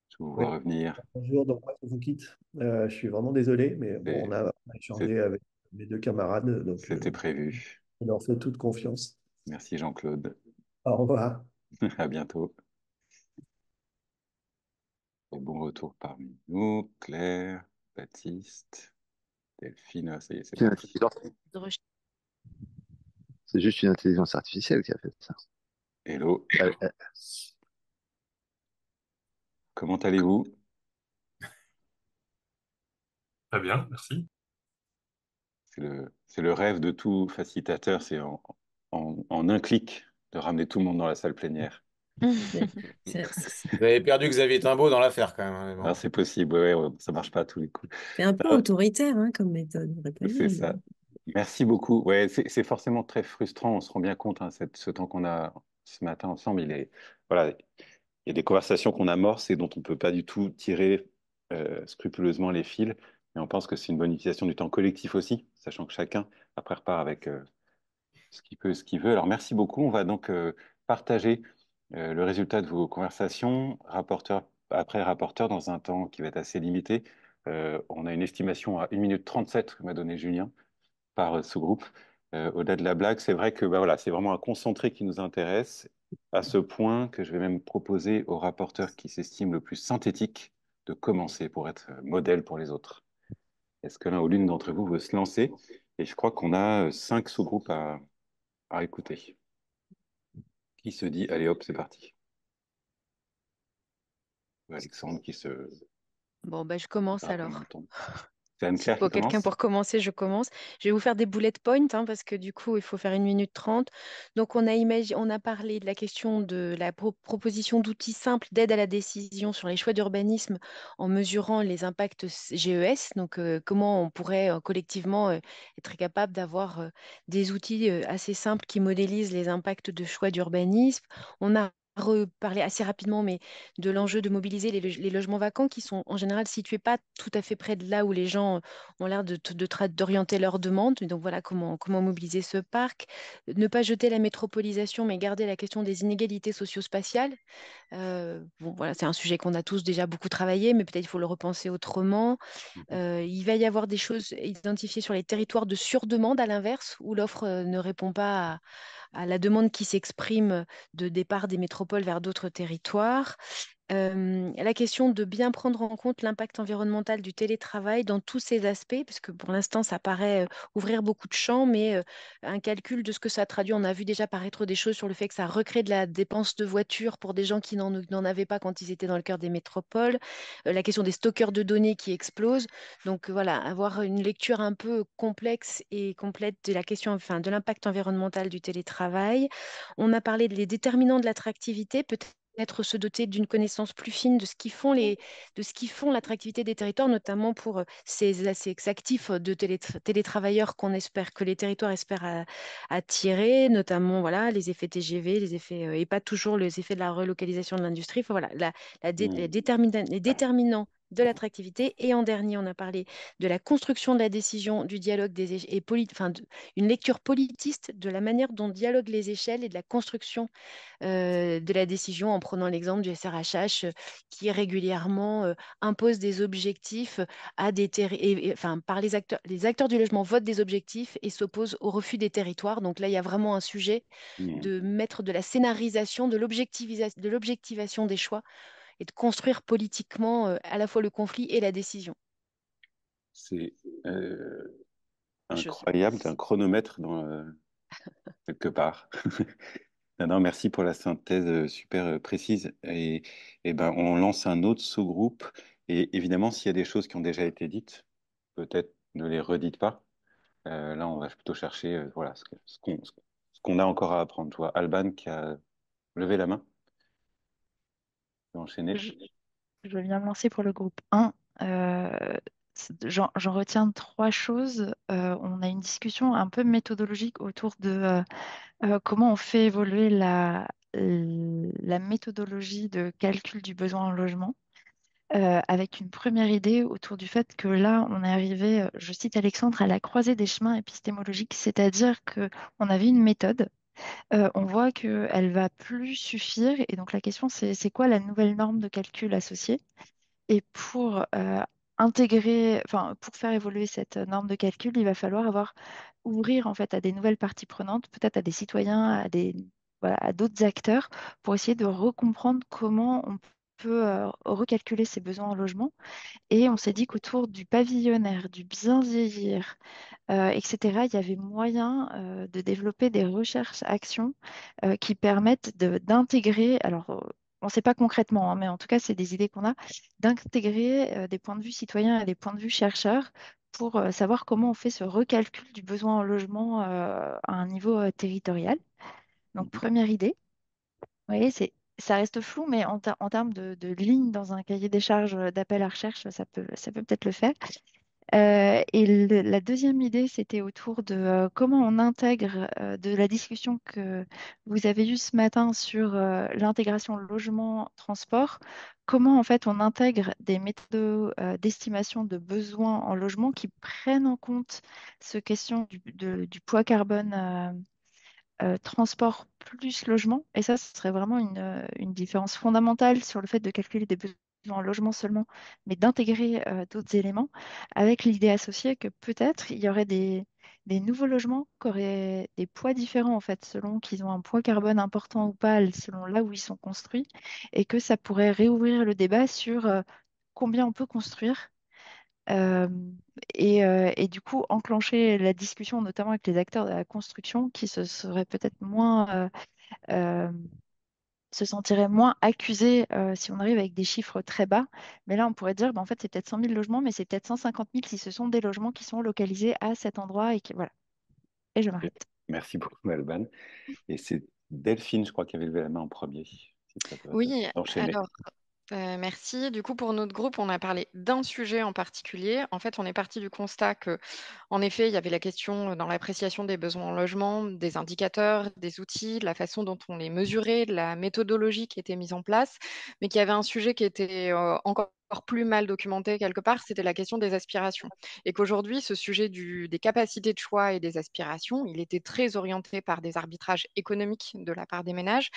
je vous Oui, vois revenir. bonjour, donc moi, je vous quitte. Je suis vraiment désolé, mais bon, on a échangé avec mes deux camarades, donc C'était prévu. je leur fais toute confiance. Merci Jean-Claude. Au revoir. À bientôt. Et bon retour parmi nous. Claire, Baptiste, Delphine. Ah, ça y est, c'est C'est une parti. intelligence- c'est juste une intelligence artificielle qui a fait ça. Hello, Elle- elle- comment allez-vous? Très bien, merci. c'est le rêve de tout facilitateur, c'est en un clic de ramener tout le monde dans la salle plénière. Vous avez perdu Xavier Timbaud dans l'affaire quand même, hein, mais bon. Alors, c'est possible, ouais, ça marche pas à tous les coups. C'est un peu Ah, autoritaire hein, comme méthode, on va pas c'est dire. ça. Merci beaucoup. Ouais, c'est forcément très frustrant. On se rend bien compte, hein, ce temps qu'on a ce matin ensemble, voilà, il y a des conversations qu'on amorce et dont on ne peut pas du tout tirer scrupuleusement les fils. Et on pense que c'est une bonne utilisation du temps collectif aussi, sachant que chacun après repart avec ce qu'il peut, ce qu'il veut. Alors merci beaucoup. On va donc partager le résultat de vos conversations, rapporteur après rapporteur, dans un temps qui va être assez limité. On a une estimation à 1 minute 37 que m'a donné Julien par ce groupe. Au-delà de la blague, c'est vrai que bah, voilà, c'est vraiment un concentré qui nous intéresse, à ce point que je vais même proposer au rapporteur qui s'estime le plus synthétique de commencer pour être modèle pour les autres. Est-ce que l'un ou l'une d'entre vous veut se lancer? Et je crois qu'on a 5 sous-groupes à écouter. Qui se dit, allez hop, c'est parti. Alexandre qui se... Bon, bah, je commence Ah, alors. c'est Anne-Claire qui Pour quelqu'un commence? pour commencer, je commence. Je vais vous faire des bullet points hein, parce que du coup, il faut faire 1 minute 30. Donc, on a parlé de la question de la proposition d'outils simples d'aide à la décision sur les choix d'urbanisme en mesurant les impacts GES. Donc, comment on pourrait collectivement être capable d'avoir des outils assez simples qui modélisent les impacts de choix d'urbanisme. On a reparlé assez rapidement, mais de l'enjeu de mobiliser les logements vacants qui sont en général situés pas tout à fait près de là où les gens ont l'air d'orienter leurs demandes. Donc voilà comment mobiliser ce parc. Ne pas jeter la métropolisation, mais garder la question des inégalités socio-spatiales. Bon, voilà, c'est un sujet qu'on a tous déjà beaucoup travaillé, mais peut-être il faut le repenser autrement. Il va y avoir des choses identifiées sur les territoires de surdemande à l'inverse, où l'offre ne répond pas à la demande qui s'exprime de départ des métropoles vers d'autres territoires. La question de bien prendre en compte l'impact environnemental du télétravail dans tous ses aspects, parce que pour l'instant, ça paraît ouvrir beaucoup de champs, mais un calcul de ce que ça traduit, on a vu déjà paraître des choses sur le fait que ça recrée de la dépense de voiture pour des gens qui n'en avaient pas quand ils étaient dans le cœur des métropoles, la question des stockeurs de données qui explosent. Donc voilà, avoir une lecture un peu complexe et complète de la question, enfin, de l'impact environnemental du télétravail. On a parlé des déterminants de l'attractivité, peut-être se doter d'une connaissance plus fine de ce qui font l'attractivité des territoires, notamment pour ces actifs de télétravailleurs que les territoires espèrent attirer, notamment voilà, les effets TGV, les effets, et pas toujours les effets de la relocalisation de l'industrie. Enfin, voilà, les déterminants de l'attractivité. Et en dernier, on a parlé de la construction de la décision, du dialogue une lecture politiste de la manière dont dialoguent les échelles et de la construction de la décision, en prenant l'exemple du SRHH qui régulièrement impose des objectifs à des enfin, par les acteurs du logement votent des objectifs et s'opposent au refus des territoires. Donc là, il y a vraiment un sujet de mettre de la scénarisation, de l'objectivation des choix et de construire politiquement à la fois le conflit et la décision. C'est incroyable, un chronomètre quelque part. Non, merci pour la synthèse super précise. Et ben, on lance un autre sous-groupe. Et évidemment, s'il y a des choses qui ont déjà été dites, peut-être ne les redites pas. Là, on va plutôt chercher voilà, ce qu'on a encore à apprendre. Tu vois, Alban qui a levé la main. Tu peux enchaîner. Je veux bien me lancer pour le groupe 1. J'en retiens 3 choses. On a une discussion un peu méthodologique autour de comment on fait évoluer la méthodologie de calcul du besoin en logement. Avec une première idée autour du fait que là, on est arrivé, je cite Alexandre, à la croisée des chemins épistémologiques, c'est-à-dire qu'on avait une méthode, on voit qu'elle va plus suffire, et donc la question c'est quoi la nouvelle norme de calcul associée? Et pour pour faire évoluer cette norme de calcul, il va falloir ouvrir en fait à des nouvelles parties prenantes, peut-être à des citoyens, voilà, à d'autres acteurs, pour essayer de recomprendre comment on peut recalculer ses besoins en logement. Et on s'est dit qu'autour du pavillonnaire, du bien vieillir, etc., il y avait moyen de développer des recherches-actions qui permettent d'intégrer, alors on ne sait pas concrètement, hein, mais en tout cas, c'est des idées qu'on a, d'intégrer des points de vue citoyens et des points de vue chercheurs pour savoir comment on fait ce recalcul du besoin en logement à un niveau territorial. Donc, première idée. Vous voyez, ça reste flou, mais en termes de lignes dans un cahier des charges d'appel à recherche, ça peut peut-être le faire. Et la deuxième idée, c'était autour de comment on intègre de la discussion que vous avez eue ce matin sur l'intégration logement-transport, comment en fait on intègre des méthodes d'estimation de besoins en logement qui prennent en compte ce question du poids carbone transport plus logement. Et ça, ce serait vraiment une différence fondamentale sur le fait de calculer des besoins en logement seulement, mais d'intégrer d'autres éléments, avec l'idée associée que peut-être il y aurait des nouveaux logements qui auraient des poids différents, en fait, selon qu'ils ont un poids carbone important ou pas, selon là où ils sont construits, et que ça pourrait réouvrir le débat sur combien on peut construire. Euh, et du coup, enclencher la discussion, notamment avec les acteurs de la construction, qui se seraient peut-être euh, se sentiraient moins accusés si on arrive avec des chiffres très bas. Mais là, on pourrait dire, bah, en fait, c'est peut-être 100 000 logements, mais c'est peut-être 150 000 si ce sont des logements qui sont localisés à cet endroit et qui, voilà. Et je m'arrête. Merci beaucoup, Alban. Et c'est Delphine, je crois, qui avait levé la main en premier. Si ça peut Oui, enchaîner. alors, merci. Du coup, pour notre groupe, on a parlé d'un sujet en particulier. En fait, on est parti du constat que, en effet, il y avait la question dans l'appréciation des besoins en logement, des indicateurs, des outils, de la façon dont on les mesurait, de la méthodologie qui était mise en place, mais qu'il y avait un sujet qui était encore plus mal documenté quelque part, c'était la question des aspirations. Et qu'aujourd'hui, ce sujet des capacités de choix et des aspirations, il était très orienté par des arbitrages économiques de la part des ménages,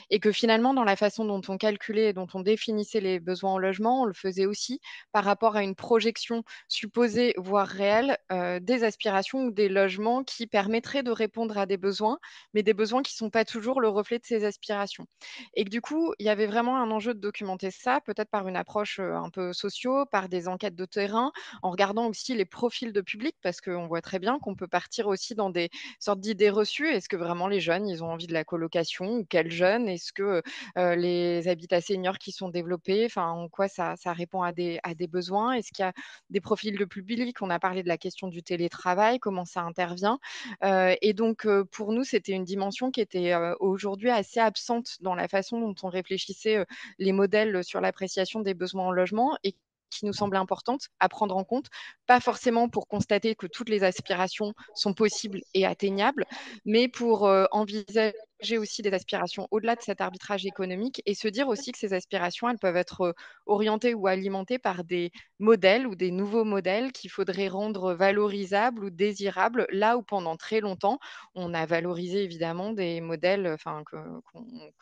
et que finalement, dans la façon dont on calculait et dont on définissait les besoins en logement, on le faisait aussi par rapport à une projection supposée, voire réelle, des aspirations ou des logements qui permettraient de répondre à des besoins, mais des besoins qui ne sont pas toujours le reflet de ces aspirations. Et que du coup, il y avait vraiment un enjeu de documenter ça, peut-être par une approche un peu sociaux, par des enquêtes de terrain, en regardant aussi les profils de public, parce qu'on voit très bien qu'on peut partir aussi dans des sortes d'idées reçues. Est-ce que vraiment les jeunes, ils ont envie de la colocation, ou quels jeunes? Est-ce que les habitats seniors qui sont développés, enfin, en quoi ça répond à des besoins? Est-ce qu'il y a des profils de public? On a parlé de la question du télétravail, comment ça intervient. Et donc, pour nous, c'était une dimension qui était aujourd'hui assez absente dans la façon dont on réfléchissait les modèles sur l'appréciation des besoins en logement, et qui nous semble importante à prendre en compte, pas forcément pour constater que toutes les aspirations sont possibles et atteignables, mais pour envisager aussi des aspirations au-delà de cet arbitrage économique, et se dire aussi que ces aspirations, elles peuvent être orientées ou alimentées par des modèles ou des nouveaux modèles qu'il faudrait rendre valorisables ou désirables, là où pendant très longtemps, on a valorisé évidemment des modèles que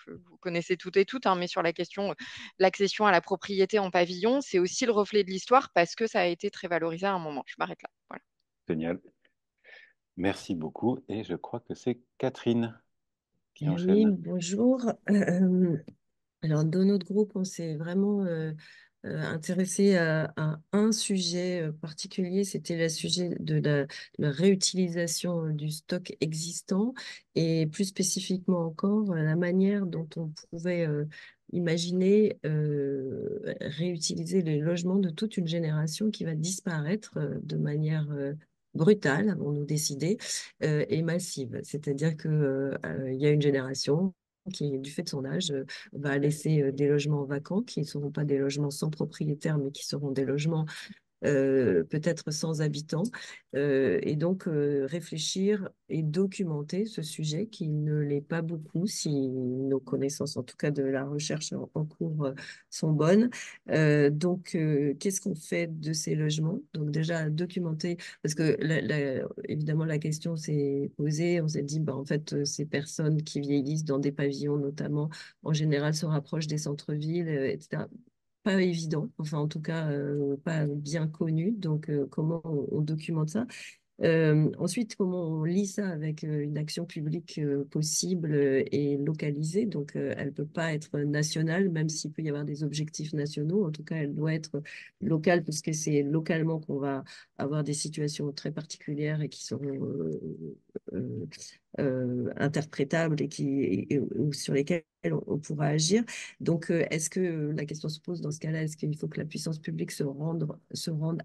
vous connaissez toutes et toutes, hein, mais sur la question de l'accession à la propriété en pavillon, c'est aussi le reflet de l'histoire parce que ça a été très valorisé à un moment. Je m'arrête là. Voilà. Génial. Merci beaucoup. Et je crois que c'est Catherine qui Oui, enchaîne. bonjour. Alors, dans notre groupe, on s'est vraiment intéressé à un sujet particulier. C'était le sujet de la réutilisation du stock existant et plus spécifiquement encore la manière dont on pouvait imaginer réutiliser les logements de toute une génération qui va disparaître de manière brutale, avons-nous décidé, et massive. C'est-à-dire qu'il y a une génération qui, du fait de son âge, va laisser des logements vacants, qui ne seront pas des logements sans propriétaire, mais qui seront des logements peut-être sans habitants, et donc réfléchir et documenter ce sujet qui ne l'est pas beaucoup, si nos connaissances, en tout cas de la recherche en cours, sont bonnes. Donc, qu'est-ce qu'on fait de ces logements? Donc déjà, documenter, parce que évidemment, la question s'est posée, on s'est dit, bah, en fait, ces personnes qui vieillissent dans des pavillons, notamment, en général, se rapprochent des centres-villes, etc. Pas évident, enfin en tout cas pas bien connu. Donc comment on documente ça? Ensuite, comment on lie ça avec une action publique possible et localisée? Donc, elle ne peut pas être nationale, même s'il peut y avoir des objectifs nationaux. En tout cas, elle doit être locale, puisque c'est localement qu'on va avoir des situations très particulières et qui sont interprétables ou sur lesquelles on pourra agir. Donc, est-ce que la question se pose dans ce cas-là, est-ce qu'il faut que la puissance publique se rende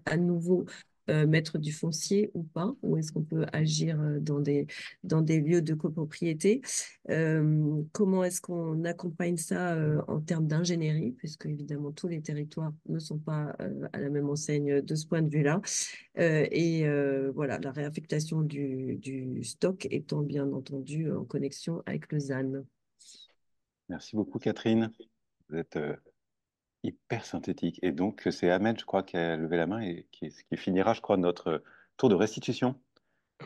à nouveau mettre du foncier ou pas, ou est-ce qu'on peut agir dans des lieux de copropriété. Comment est-ce qu'on accompagne ça en termes d'ingénierie, puisque évidemment tous les territoires ne sont pas à la même enseigne de ce point de vue-là. Voilà, la réaffectation du stock étant bien entendu en connexion avec le ZAN. Merci beaucoup, Catherine. Vous êtes hyper synthétique. Et donc, c'est Ahmed, je crois, qui a levé la main et qui finira, je crois, notre tour de restitution.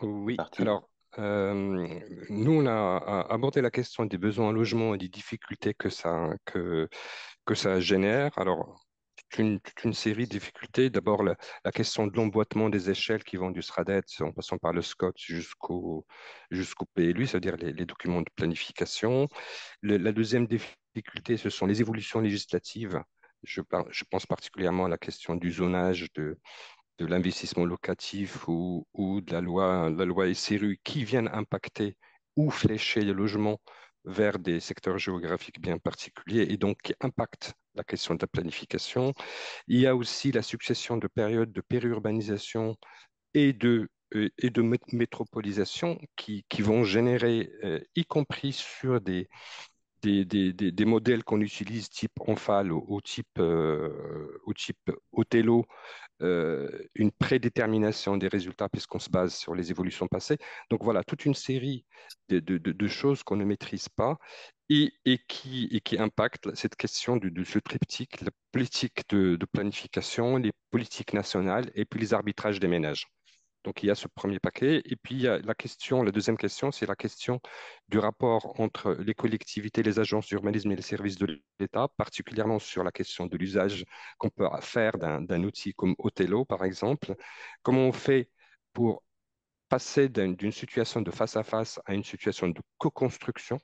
Oui, Parti. alors, nous, on a abordé la question des besoins en logement et des difficultés que ça génère. Alors, toute une série de difficultés. D'abord, la question de l'emboîtement des échelles qui vont du SRADET, en passant par le SCOT jusqu'au PLU, c'est-à-dire les documents de planification. La deuxième difficulté, ce sont les évolutions législatives. Je pense particulièrement à la question du zonage, de l'investissement locatif ou de la loi SRU qui viennent impacter ou flécher les logements vers des secteurs géographiques bien particuliers et donc qui impactent la question de la planification. Il y a aussi la succession de périodes de périurbanisation et de métropolisation qui vont générer, y compris sur des modèles qu'on utilise type Onfal au type Othello, une prédétermination des résultats puisqu'on se base sur les évolutions passées. Donc voilà, toute une série de choses qu'on ne maîtrise pas et qui impactent cette question de ce triptyque, la politique de planification, les politiques nationales et puis les arbitrages des ménages. Donc, il y a ce premier paquet. Et puis, il y a la deuxième question, c'est la question du rapport entre les collectivités, les agences d'urbanisme et les services de l'État, particulièrement sur la question de l'usage qu'on peut faire d'un outil comme Othello, par exemple. Comment on fait pour passer d'une situation de face à face à une situation de co-construction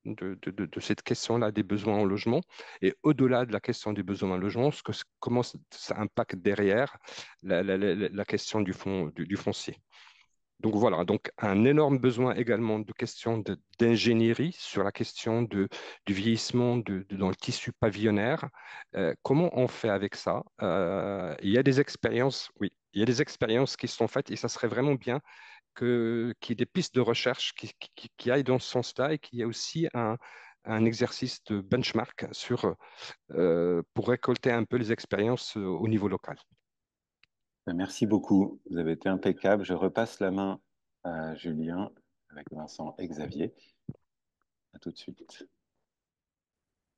de cette question-là des besoins en logement et au-delà de la question des besoins en logement, comment ça impacte derrière la question du foncier. Donc voilà, donc un énorme besoin également de questions d'ingénierie sur la question du vieillissement dans le tissu pavillonnaire. Comment on fait avec ça? Il y a des expériences, oui, il y a des expériences qui sont faites et ça serait vraiment bien qu'il y ait des pistes de recherche qui aillent dans ce sens-là et qu'il y ait aussi un exercice de benchmark pour récolter un peu les expériences au niveau local. Merci beaucoup. Vous avez été impeccable. Je repasse la main à Julien avec Vincent et Xavier. À tout de suite.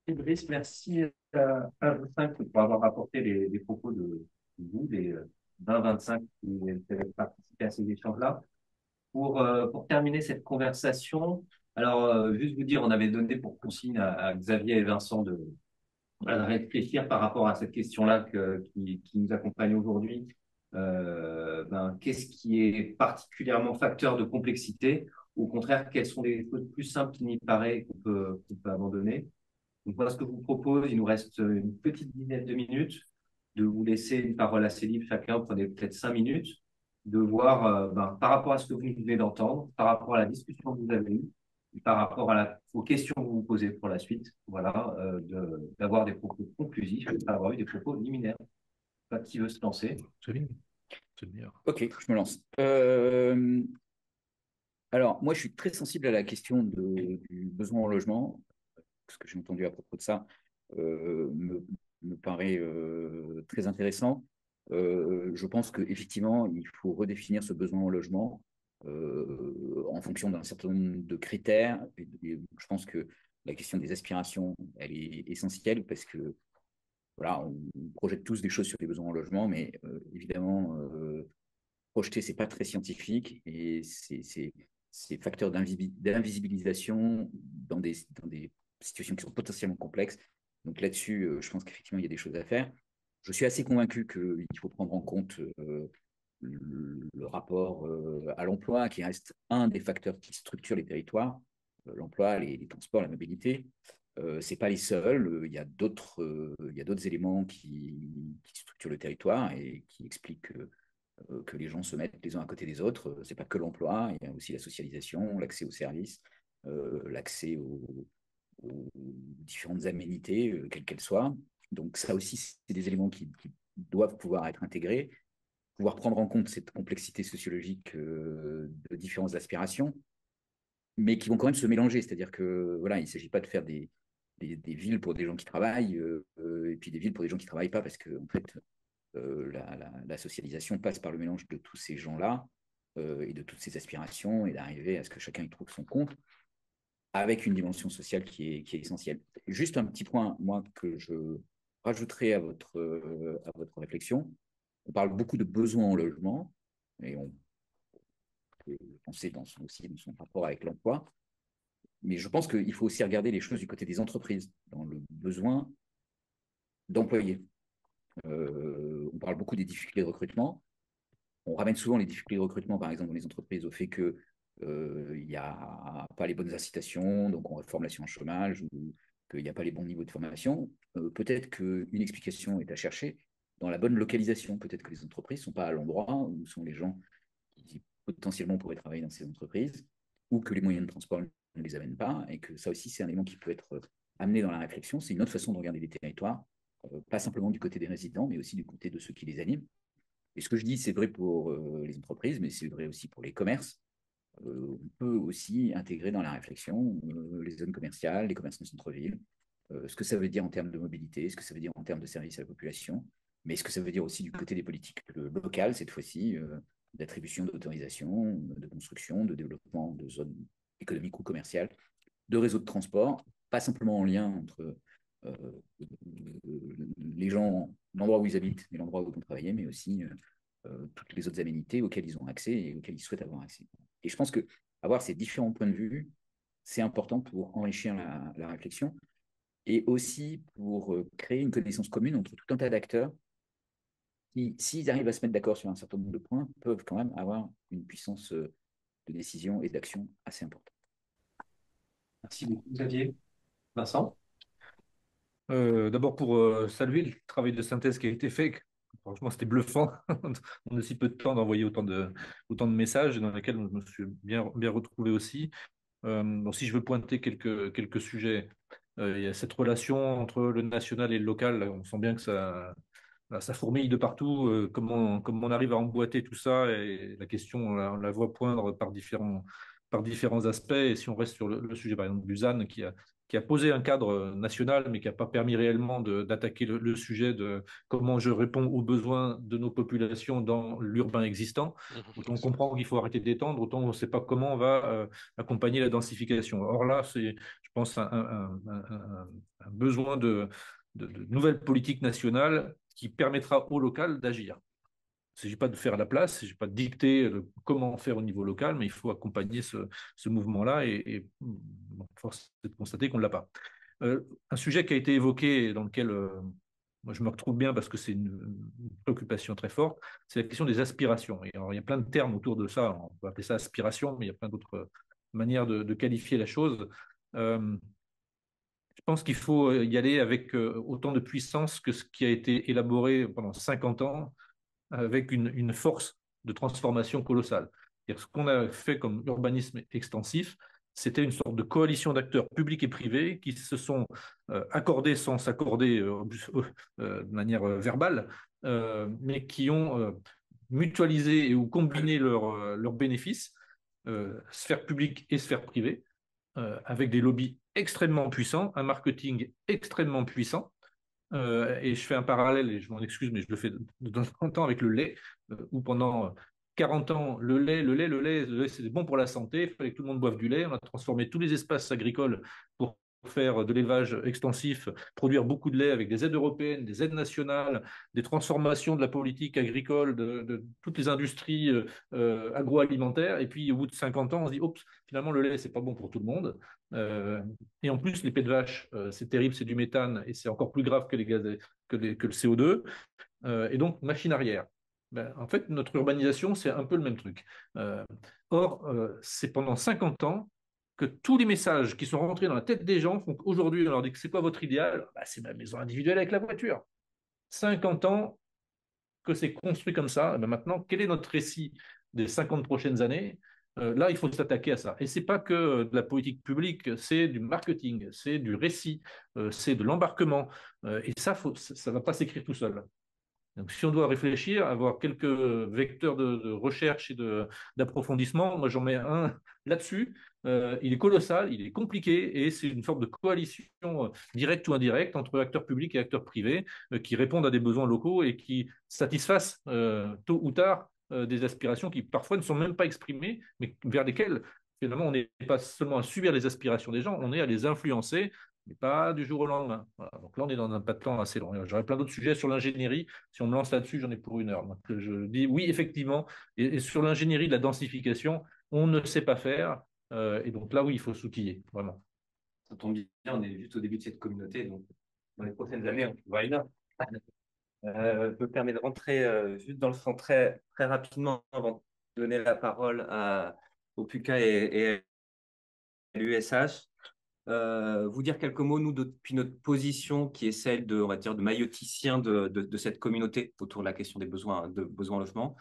Brice, merci à vous cinq pour avoir apporté les propos de vous, des 20-25 qui avaient participé à ces échanges-là. Pour terminer cette conversation, alors juste vous dire, on avait donné pour consigne à Xavier et Vincent de réfléchir par rapport à cette question-là qui nous accompagne aujourd'hui. Qu'est-ce qui est particulièrement facteur de complexité? Au contraire, quelles sont les choses plus simples qu'il n'y paraît qu'on peut abandonner? Donc, voilà ce que je vous propose. Il nous reste une petite dizaine de minutes de vous laisser une parole assez libre. Chacun prenez peut-être 5 minutes de voir par rapport à ce que vous venez d'entendre, par rapport à la discussion que vous avez eue, et par rapport aux questions que vous vous posez pour la suite, voilà, d'avoir des propos conclusifs et de pas avoir eu des propos liminaires. Pas qui veut se lancer. C'est bien. C'est le meilleur. Ok, je me lance. Alors, moi, je suis très sensible à la question du besoin en logement. Ce que j'ai entendu à propos de ça me paraît très intéressant. Je pense qu'effectivement, il faut redéfinir ce besoin en logement en fonction d'un certain nombre de critères. Et je pense que la question des aspirations, elle est essentielle parce que voilà, on projette tous des choses sur les besoins en logement, mais évidemment, projeter, c'est pas très scientifique et c'est facteur d'invisibilisation dans des situations qui sont potentiellement complexes. Donc là-dessus, je pense qu'effectivement, il y a des choses à faire. Je suis assez convaincu qu'il faut prendre en compte le rapport à l'emploi, qui reste un des facteurs qui structurent les territoires. L'emploi, les transports, la mobilité. C'est pas les seuls. Il y a d'autres éléments qui structurent le territoire et qui expliquent que les gens se mettent les uns à côté des autres. C'est pas que l'emploi, il y a aussi la socialisation, l'accès aux services, l'accès aux différentes aménités, quelles qu'elles soient. Donc ça aussi, c'est des éléments qui doivent pouvoir être intégrés. pouvoir prendre en compte cette complexité sociologique de différentes aspirations, mais qui vont quand même se mélanger. C'est-à-dire que voilà, il ne s'agit pas de faire des villes pour des gens qui travaillent et puis des villes pour des gens qui ne travaillent pas, parce que en fait, la socialisation passe par le mélange de tous ces gens-là et de toutes ces aspirations, et d'arriver à ce que chacun y trouve son compte, avec une dimension sociale qui est essentielle. Juste un petit point, moi, que je rajouterai à votre réflexion. On parle beaucoup de besoins en logement, et on peut penser aussi dans son rapport avec l'emploi, mais je pense qu'il faut aussi regarder les choses du côté des entreprises, dans le besoin d'employés. On parle beaucoup des difficultés de recrutement. On ramène souvent les difficultés de recrutement, par exemple, dans les entreprises, au fait que il n'y a pas les bonnes incitations, donc on réforme l'assurance chômage, ou qu'il n'y a pas les bons niveaux de formation. Peut-être qu'une explication est à chercher dans la bonne localisation. Peut-être que les entreprises ne sont pas à l'endroit où sont les gens qui potentiellement pourraient travailler dans ces entreprises, ou que les moyens de transport ne les amènent pas, et que ça aussi, c'est un élément qui peut être amené dans la réflexion. C'est une autre façon de regarder les territoires, pas simplement du côté des résidents, mais aussi du côté de ceux qui les animent. Et ce que je dis, c'est vrai pour les entreprises, mais c'est vrai aussi pour les commerces. On peut aussi intégrer dans la réflexion les zones commerciales, les commerces en centre-ville, ce que ça veut dire en termes de mobilité, ce que ça veut dire en termes de service à la population, mais ce que ça veut dire aussi du côté des politiques locales, cette fois-ci, d'attribution d'autorisation, de construction, de développement de zones économiques ou commerciales, de réseaux de transport, pas simplement en lien entre les gens, l'endroit où ils habitent et l'endroit où ils vont travailler, mais aussi toutes les autres aménités auxquelles ils ont accès et auxquelles ils souhaitent avoir accès. Et je pense que avoir ces différents points de vue, c'est important pour enrichir la réflexion, et aussi pour créer une connaissance commune entre tout un tas d'acteurs qui, s'ils arrivent à se mettre d'accord sur un certain nombre de points, peuvent quand même avoir une puissance de décision et d'action assez importante. Merci beaucoup, Xavier. Vincent? D'abord, pour saluer le travail de synthèse qui a été fait. Franchement, c'était bluffant en aussi peu de temps d'envoyer autant de messages, dans lesquels je me suis bien retrouvé aussi. Donc, si je veux pointer quelques sujets, il y a cette relation entre le national et le local. On sent bien que ça fourmille de partout. Comment on arrive à emboîter tout ça, et la question, on la voit poindre par différents aspects. Et si on reste sur le sujet, par exemple, du ZAN, qui a posé un cadre national, mais qui n'a pas permis réellement d'attaquer le sujet de comment je réponds aux besoins de nos populations dans l'urbain existant. Autant on comprend qu'il faut arrêter d'étendre, autant on ne sait pas comment on va accompagner la densification. Or là, c'est, je pense, un besoin de nouvelles politiques nationales qui permettra au local d'agir. Il ne s'agit pas de faire à la place, il ne s'agit pas de dicter comment faire au niveau local, mais il faut accompagner ce mouvement-là, et force est de constater qu'on ne l'a pas. Un sujet qui a été évoqué, dans lequel moi je me retrouve bien parce que c'est une préoccupation très forte, c'est la question des aspirations. Et alors, il y a plein de termes autour de ça, on peut appeler ça aspiration, mais il y a plein d'autres manières de qualifier la chose. Je pense qu'il faut y aller avec autant de puissance que ce qui a été élaboré pendant 50 ans, avec une force de transformation colossale. Ce qu'on a fait comme urbanisme extensif, c'était une sorte de coalition d'acteurs publics et privés qui se sont accordés sans s'accorder de manière verbale, mais qui ont mutualisé ou combiné leurs bénéfices, sphère publique et sphère privée, avec des lobbies extrêmement puissants, un marketing extrêmement puissant. Et je fais un parallèle, et je m'en excuse, mais je le fais de temps en temps avec le lait, où pendant 40 ans, le lait, c'est bon pour la santé, il fallait que tout le monde boive du lait. On a transformé tous les espaces agricoles pour faire de l'élevage extensif, produire beaucoup de lait avec des aides européennes, des aides nationales, des transformations de la politique agricole, de toutes les industries agroalimentaires. Et puis, au bout de 50 ans, on se dit, oups, finalement, le lait, c'est pas bon pour tout le monde. Et en plus, les pets de vache, c'est terrible, c'est du méthane, et c'est encore plus grave que les gaz, que le CO2. Et donc, machine arrière. En fait, notre urbanisation, c'est un peu le même truc. Or, c'est pendant 50 ans que tous les messages qui sont rentrés dans la tête des gens font qu'aujourd'hui, on leur dit que c'est quoi votre idéal? C'est ma maison individuelle avec la voiture. 50 ans que c'est construit comme ça. Maintenant, quel est notre récit des 50 prochaines années? Là, il faut s'attaquer à ça. Et ce n'est pas que de la politique publique, c'est du marketing, c'est du récit, c'est de l'embarquement. Et ça ne va pas s'écrire tout seul. Donc, si on doit réfléchir, avoir quelques vecteurs de recherche et d'approfondissement, moi j'en mets un là-dessus. Il est colossal, il est compliqué et c'est une forme de coalition directe ou indirecte entre acteurs publics et acteurs privés qui répondent à des besoins locaux et qui satisfassent tôt ou tard des aspirations qui parfois ne sont même pas exprimées, mais vers lesquelles finalement on n'est pas seulement à subir les aspirations des gens, on est à les influencer mais pas du jour au lendemain. Voilà. Donc là, on est dans un pas de temps assez long. J'aurais plein d'autres sujets sur l'ingénierie. Si on me lance là-dessus, j'en ai pour 1 heure. Donc je dis oui, effectivement. Et sur l'ingénierie de la densification, on ne sait pas faire. Et donc là, oui, il faut s'outiller, vraiment. Ça tombe bien, on est juste au début de cette communauté. Donc, dans les prochaines années, on va une heure. Je me permets de rentrer juste dans le fond très rapidement avant de donner la parole au PUCA et à l'USH. Vous dire quelques mots, nous, depuis notre position qui est celle de, on va dire, de mailloticien de cette communauté autour de la question des besoins en logement.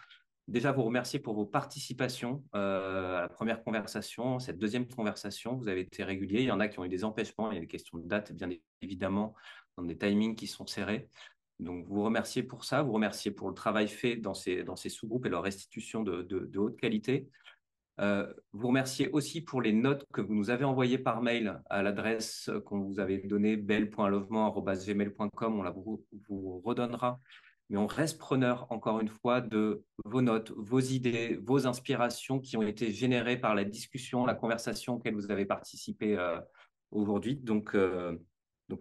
Déjà, vous remercier pour vos participations à la première conversation, cette deuxième conversation. Vous avez été réguliers. Il y en a qui ont eu des empêchements. Il y a des questions de date, bien évidemment, dans des timings qui sont serrés. Donc, vous remercier pour ça. Vous remercier pour le travail fait dans ces sous-groupes et leur restitution de haute qualité. Vous remercier aussi pour les notes que vous nous avez envoyées par mail à l'adresse qu'on vous avait donnée, belle.logement@gmail.com. vous redonnera. Mais on reste preneur, encore une fois, de vos notes, vos idées, vos inspirations qui ont été générées par la discussion, la conversation auquel vous avez participé aujourd'hui. Donc,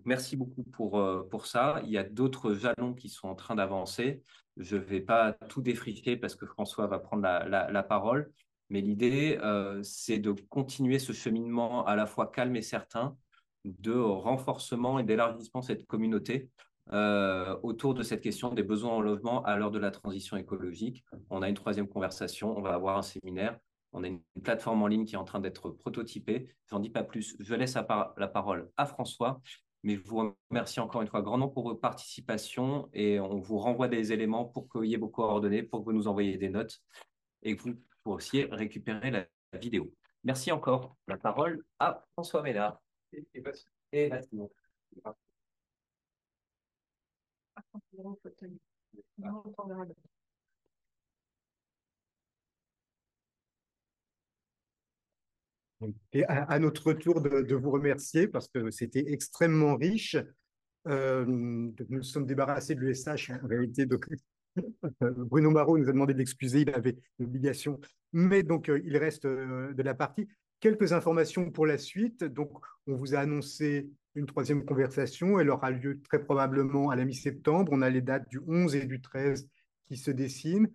merci beaucoup pour ça. Il y a d'autres jalons qui sont en train d'avancer. Je ne vais pas tout défricher parce que François va prendre la parole. Mais l'idée, c'est de continuer ce cheminement à la fois calme et certain de renforcement et d'élargissement de cette communauté autour de cette question des besoins en logement à l'heure de la transition écologique. On a une troisième conversation, on va avoir un séminaire, on a une plateforme en ligne qui est en train d'être prototypée. J'en dis pas plus, je laisse la parole à François, mais je vous remercie encore une fois grandement pour votre participation et on vous renvoie des éléments pour qu'il y ait vos coordonnées, pour que vous nous envoyiez des notes et que vous puissiez récupérer la vidéo. Merci encore. La parole à François Ménard. Et merci. Et à notre tour de vous remercier parce que c'était extrêmement riche. Nous nous sommes débarrassés de l'USH en réalité. Donc, Bruno Marot nous a demandé de l'excuser, il avait l'obligation. Mais donc, il reste de la partie. Quelques informations pour la suite. Donc, on vous a annoncé une troisième conversation. Elle aura lieu très probablement à la mi-septembre. On a les dates du 11 et du 13 qui se dessinent.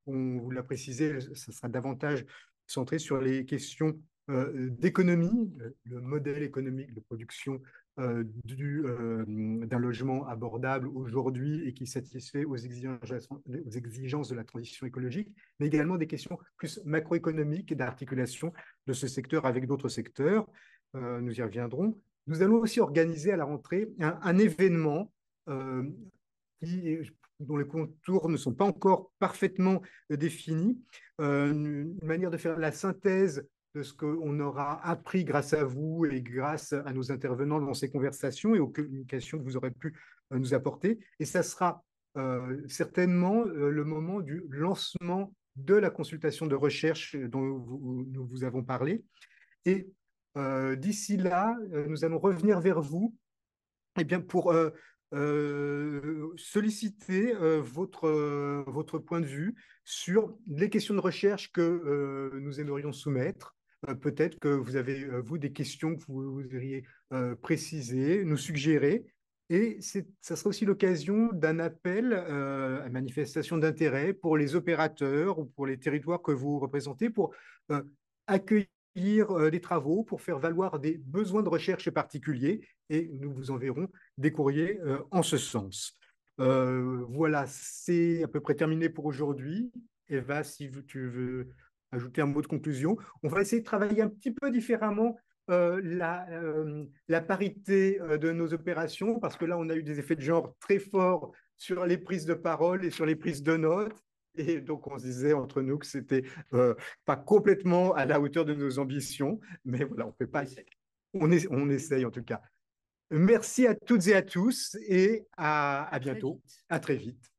On vous l'a précisé, ça sera davantage centré sur les questions d'économie, le modèle économique de production d'un logement abordable aujourd'hui et qui satisfait aux exigences de la transition écologique, mais également des questions plus macroéconomiques et d'articulation de ce secteur avec d'autres secteurs. Nous y reviendrons. Nous allons aussi organiser à la rentrée un événement dont les contours ne sont pas encore parfaitement définis, une manière de faire la synthèse de ce qu'on aura appris grâce à vous et grâce à nos intervenants dans ces conversations et aux communications que vous aurez pu nous apporter. Et ça sera certainement le moment du lancement de la consultation de recherche dont nous vous avons parlé. Et d'ici là, nous allons revenir vers vous eh bien, pour solliciter votre point de vue sur les questions de recherche que nous aimerions soumettre. Peut-être que vous avez, vous, des questions que vous voudriez préciser, nous suggérer. Et ça sera aussi l'occasion d'un appel à manifestation d'intérêt pour les opérateurs ou pour les territoires que vous représentez pour accueillir des travaux, pour faire valoir des besoins de recherche particuliers et nous vous enverrons des courriers en ce sens. Voilà, c'est à peu près terminé pour aujourd'hui. Eva, si tu veux ajouter un mot de conclusion. On va essayer de travailler un petit peu différemment la parité de nos opérations, parce que là, on a eu des effets de genre très forts sur les prises de parole et sur les prises de notes. Et donc, on se disait entre nous que c'était pas complètement à la hauteur de nos ambitions, mais voilà, on fait pas. On essaye en tout cas. Merci à toutes et à tous et à bientôt. À très vite.